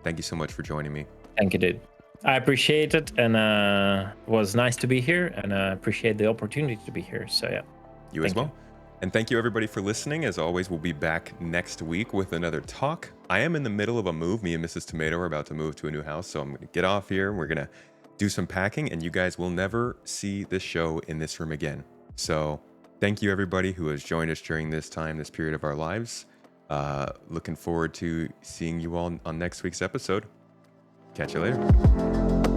Thank you so much for joining me. Thank you, dude. I appreciate it, and it was nice to be here, and I appreciate the opportunity to be here. So yeah, you as well. And thank you everybody for listening. As always, we'll be back next week with another talk. I am in the middle of a move. Me and Mrs. Tomato are about to move to a new house, so I'm going to get off here. We're going to do some packing, and you guys will never see this show in this room again. So thank you everybody who has joined us during this period of our lives. Looking forward to seeing you all on next week's episode. Catch you later.